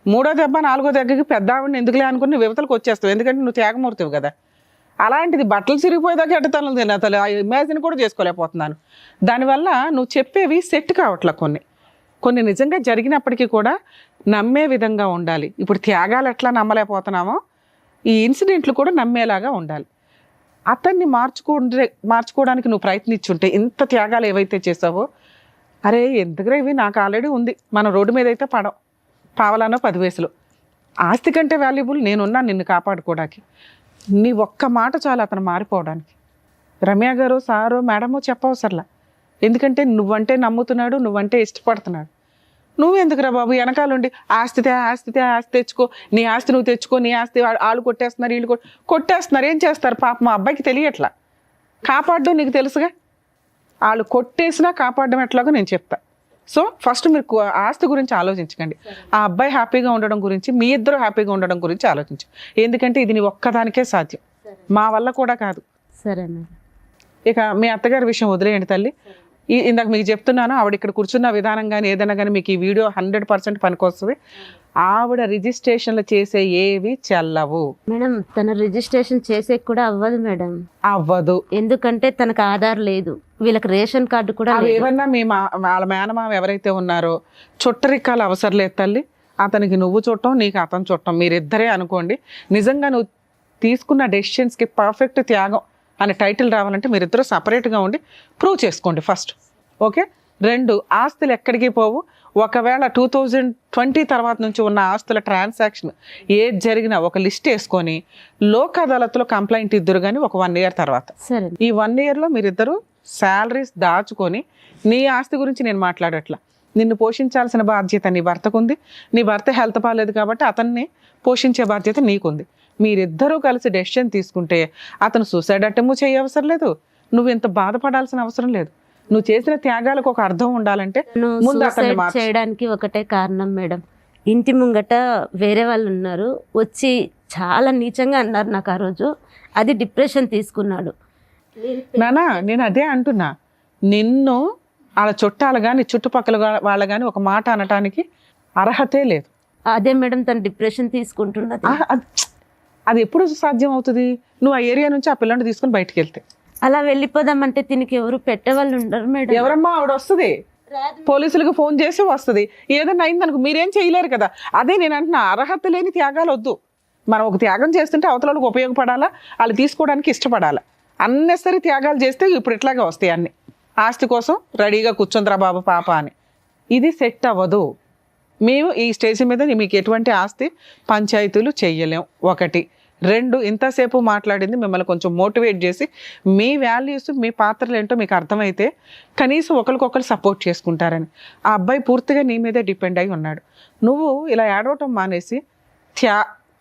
3వ దెబ్బ 4వ దెబ్బకి పెద్ద ఆవిడని ఎందుకులే అనుకుని నువ్వు యువతలకు వచ్చేస్తావు, ఎందుకంటే నువ్వు త్యాగమూర్తివి కదా. అలాంటిది బట్టలు చిరిగిపోయేదాకా ఎట్టతనం తినతలు ఇమాజిన్ కూడా చేసుకోలేకపోతున్నాను. దానివల్ల నువ్వు చెప్పేవి సెట్ కావట్లే. కొన్ని నిజంగా జరిగినప్పటికీ కూడా నమ్మే విధంగా ఉండాలి. ఇప్పుడు త్యాగాలు ఎట్లా నమ్మలేకపోతున్నామో ఈ ఇన్సిడెంట్లు కూడా నమ్మేలాగా ఉండాలి. అతన్ని మార్చుకోవడానికి నువ్వు ప్రయత్నించుంటే ఇంత త్యాగాలు ఏవైతే చేసావో, అరే ఎందుకురా ఇవి నాకు ఆల్రెడీ ఉంది, మనం రోడ్డు మీద అయితే పావలానో 10 పైసలు. ఆస్తి కంటే వాల్యుబుల్ నేనున్నా నిన్ను కాపాడుకోవడానికి. నీ ఒక్క మాట చాలు అతను మారిపోవడానికి. రమ్య గారు, సారు, మేడమో చెప్పవసరలా. ఎందుకంటే నువ్వంటే నమ్ముతున్నాడు, నువ్వంటే ఇష్టపడుతున్నాడు. నువ్వెందుకురా బాబు వెనకాలండి ఆస్తి తెచ్చుకో, నీ ఆస్తి నువ్వు తెచ్చుకో, నీ ఆస్తి వాళ్ళు కొట్టేస్తున్నారు, వీళ్ళు కొట్టేస్తున్నారు. ఏం చేస్తారు పాప? మా అబ్బాయికి తెలియట్లా. కాపాడడం నీకు తెలుసుగా. వాళ్ళు కొట్టేసినా కాపాడడం ఎట్లాగో నేను చెప్తా. సో ఫస్ట్ మీరు ఆస్తి గురించి ఆలోచించకండి, ఆ అబ్బాయి హ్యాపీగా ఉండడం గురించి, మీ ఇద్దరు హ్యాపీగా ఉండడం గురించి ఆలోచించు. ఎందుకంటే ఇది నీ ఒక్కదానికే సాధ్యం, మా వల్ల కూడా కాదు. సరే మేడం. ఇక మీ అత్తగారి విషయం వదిలేయండి తల్లి. ఇందాక మీకు చెప్తున్నాను, ఆవిడ ఇక్కడ కూర్చున్న విధానం కానీ ఏదైనా కానీ మీకు ఈ వీడియో 100% పనికొస్తుంది. ఆవిడ రిజిస్ట్రేషన్లు చేసే ఏవి చెల్లవు మేడం. తన రిజిస్ట్రేషన్ చేసే కూడా అవ్వదు మేడం. అవ్వదు. ఎందుకంటే తనకు ఆధార్ లేదు, వీళ్ళకి రేషన్ కార్డు కూడా అవి ఏమన్నా మీ వాళ్ళ మేనమామ ఎవరైతే ఉన్నారో చుట్టరికాలు అవసరం లేదు తల్లి. అతనికి నువ్వు చుట్టం, నీకు అతను చుట్టం, మీరిద్దరే అనుకోండి. నిజంగా నువ్వు తీసుకున్న డెసిషన్స్కి పర్ఫెక్ట్ త్యాగం అనే టైటిల్ రావాలంటే మీరిద్దరూ సపరేట్గా ఉండి ప్రూవ్ చేసుకోండి ఫస్ట్, ఓకే? 2, ఆస్తులు ఎక్కడికి పోవు. ఒకవేళ 2020 తర్వాత నుంచి ఉన్న ఆస్తుల ట్రాన్సాక్షన్ ఏది జరిగినా ఒక లిస్ట్ వేసుకొని లోక్ అదాలత్లో కంప్లైంట్ ఇద్దరు కానీ ఒక 1 year తర్వాత. ఈ 1 yearలో మీరిద్దరూ శాలరీస్ దాచుకొని, నీ ఆస్తి గురించి నేను మాట్లాడట్లా, నిన్ను పోషించాల్సిన బాధ్యత నీ భర్తకు ఉంది. నీ భర్త హెల్త్ బాగాలేదు కాబట్టి అతన్ని పోషించే బాధ్యత నీకుంది. మీరిద్దరూ కలిసి డెసిషన్ తీసుకుంటే అతను సూసైడ్ అటెంప్ట్ చేయవసరం లేదు, నువ్వు ఇంత బాధపడాల్సిన అవసరం లేదు. నువ్వు చేసిన త్యాగాలకు ఒక అర్థం ఉండాలంటే ముందు అతన్ని చేయడానికి ఒకటే కారణం మేడం. ఇంటి ముంగట వేరే వాళ్ళు ఉన్నారు, వచ్చి చాలా నీచంగా అన్నారు నాకు ఆ రోజు. అది డిప్రెషన్ తీసుకున్నాడు. నానా నేను అదే అంటున్నా, నిన్ను వాళ్ళ చుట్టాలు కానీ చుట్టుపక్కల వాళ్ళ కానీ ఒక మాట అనటానికి అర్హతే లేదు. అదే మేడం తను డిప్రెషన్ తీసుకుంటున్నది. అది ఎప్పుడు సాధ్యం అవుతుంది? నువ్వు ఆ ఏరియా నుంచి ఆ పిల్లని తీసుకుని బయటకు వెళ్తే. అలా వెళ్ళిపోదామంటే దీనికి ఎవరు పెట్టేవాళ్ళు ఉండరు మేడం. ఎవరమ్మా ఆవిడ వస్తుంది, పోలీసులకు ఫోన్ చేసి వస్తుంది. ఏదన్నా అయిందనుకో మీరేం చేయలేరు కదా. అదే నేను అంటున్నా, అర్హత లేని త్యాగాలు వద్దు. మనం ఒక త్యాగం చేస్తుంటే అవతల వాళ్ళకి ఉపయోగపడాలా, వాళ్ళు తీసుకోవడానికి ఇష్టపడాలా. అన్నెసరీ త్యాగాలు చేస్తే ఇప్పుడు ఇట్లాగే వస్తాయి అన్ని. ఆస్తి కోసం రెడీగా కూర్చుందిరా బాబు పాప అని. ఇది సెట్ అవ్వదు. మేము ఈ స్టేజ్ మీద మీకు ఎటువంటి ఆస్తి పంచాయతీలు చెయ్యలేం. 1 2 ఇంతసేపు మాట్లాడింది మిమ్మల్ని కొంచెం మోటివేట్ చేసి మీ వాల్యూస్ మీ పాత్రలు ఏంటో మీకు అర్థమైతే కనీసం ఒకరికొకరు సపోర్ట్ చేసుకుంటారని. ఆ అబ్బాయి పూర్తిగా నీ మీదే డిపెండ్ అయి ఉన్నాడు. నువ్వు ఇలా ఏడవటం మానేసి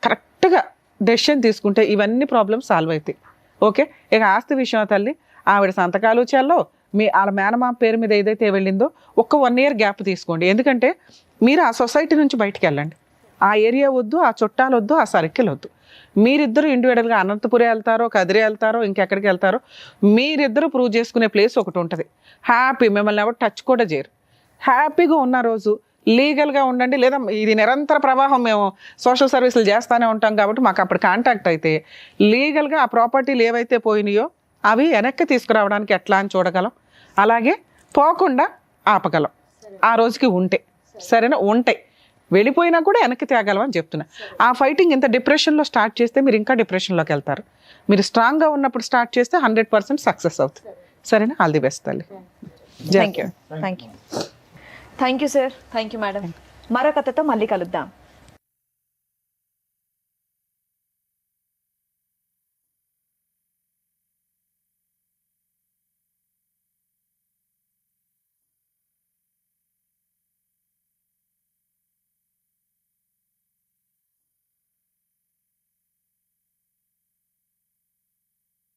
కరెక్ట్గా డెసిషన్ తీసుకుంటే ఇవన్నీ ప్రాబ్లమ్స్ సాల్వ్ అవుతాయి. ఓకే, ఇక ఆస్తి విషయం తల్లి, ఆవిడ సంతకాలు చెల్లో, వాళ్ళ మేనమామ పేరు మీద ఏదైతే వెళ్ళిందో ఒక 1 year గ్యాప్ తీసుకోండి. ఎందుకంటే మీరు ఆ సొసైటీ నుంచి బయటికి వెళ్ళండి. ఆ ఏరియా వద్దు, ఆ చుట్టాలు వద్దు, ఆ సర్కిల్ వద్దు. మీరిద్దరు ఇండివిజువల్గా అనంతపురి వెళ్తారో, కదిరి వెళ్తారో, ఇంకెక్కడికి వెళ్తారో మీరిద్దరు ప్రూవ్ చేసుకునే ప్లేస్ ఒకటి ఉంటుంది. హ్యాపీ, మిమ్మల్ని ఎవరు టచ్ కూడా చేయరు. హ్యాపీగా ఉన్న రోజు లీగల్గా ఉండండి. లేదా ఇది నిరంతర ప్రవాహం, మేము సోషల్ సర్వీసులు చేస్తూనే ఉంటాం కాబట్టి మాకు అప్పుడు కాంటాక్ట్ అయితే లీగల్గా ఆ ప్రాపర్టీలు ఏవైతే పోయినాయో అవి వెనక్కి తీసుకురావడానికి ఎట్లా అని చూడగలం. అలాగే పోకుండా ఆపగలం ఆ రోజుకి ఉంటే. సరేనా? ఉంటాయి, వెళ్ళిపోయినా కూడా వెనక్కి తేగలం అని చెప్తున్నా. ఆ ఫైటింగ్ ఇంత డిప్రెషన్లో స్టార్ట్ చేస్తే మీరు ఇంకా డిప్రెషన్లోకి వెళ్తారు. మీరు స్ట్రాంగ్గా ఉన్నప్పుడు స్టార్ట్ చేస్తే 100% సక్సెస్ అవుతుంది. సరేనా? ఆల్ ది బెస్ట్ తల్లి. Thank you sir. Thank you madam. మరో కథతో మళ్ళీ కలుద్దాం.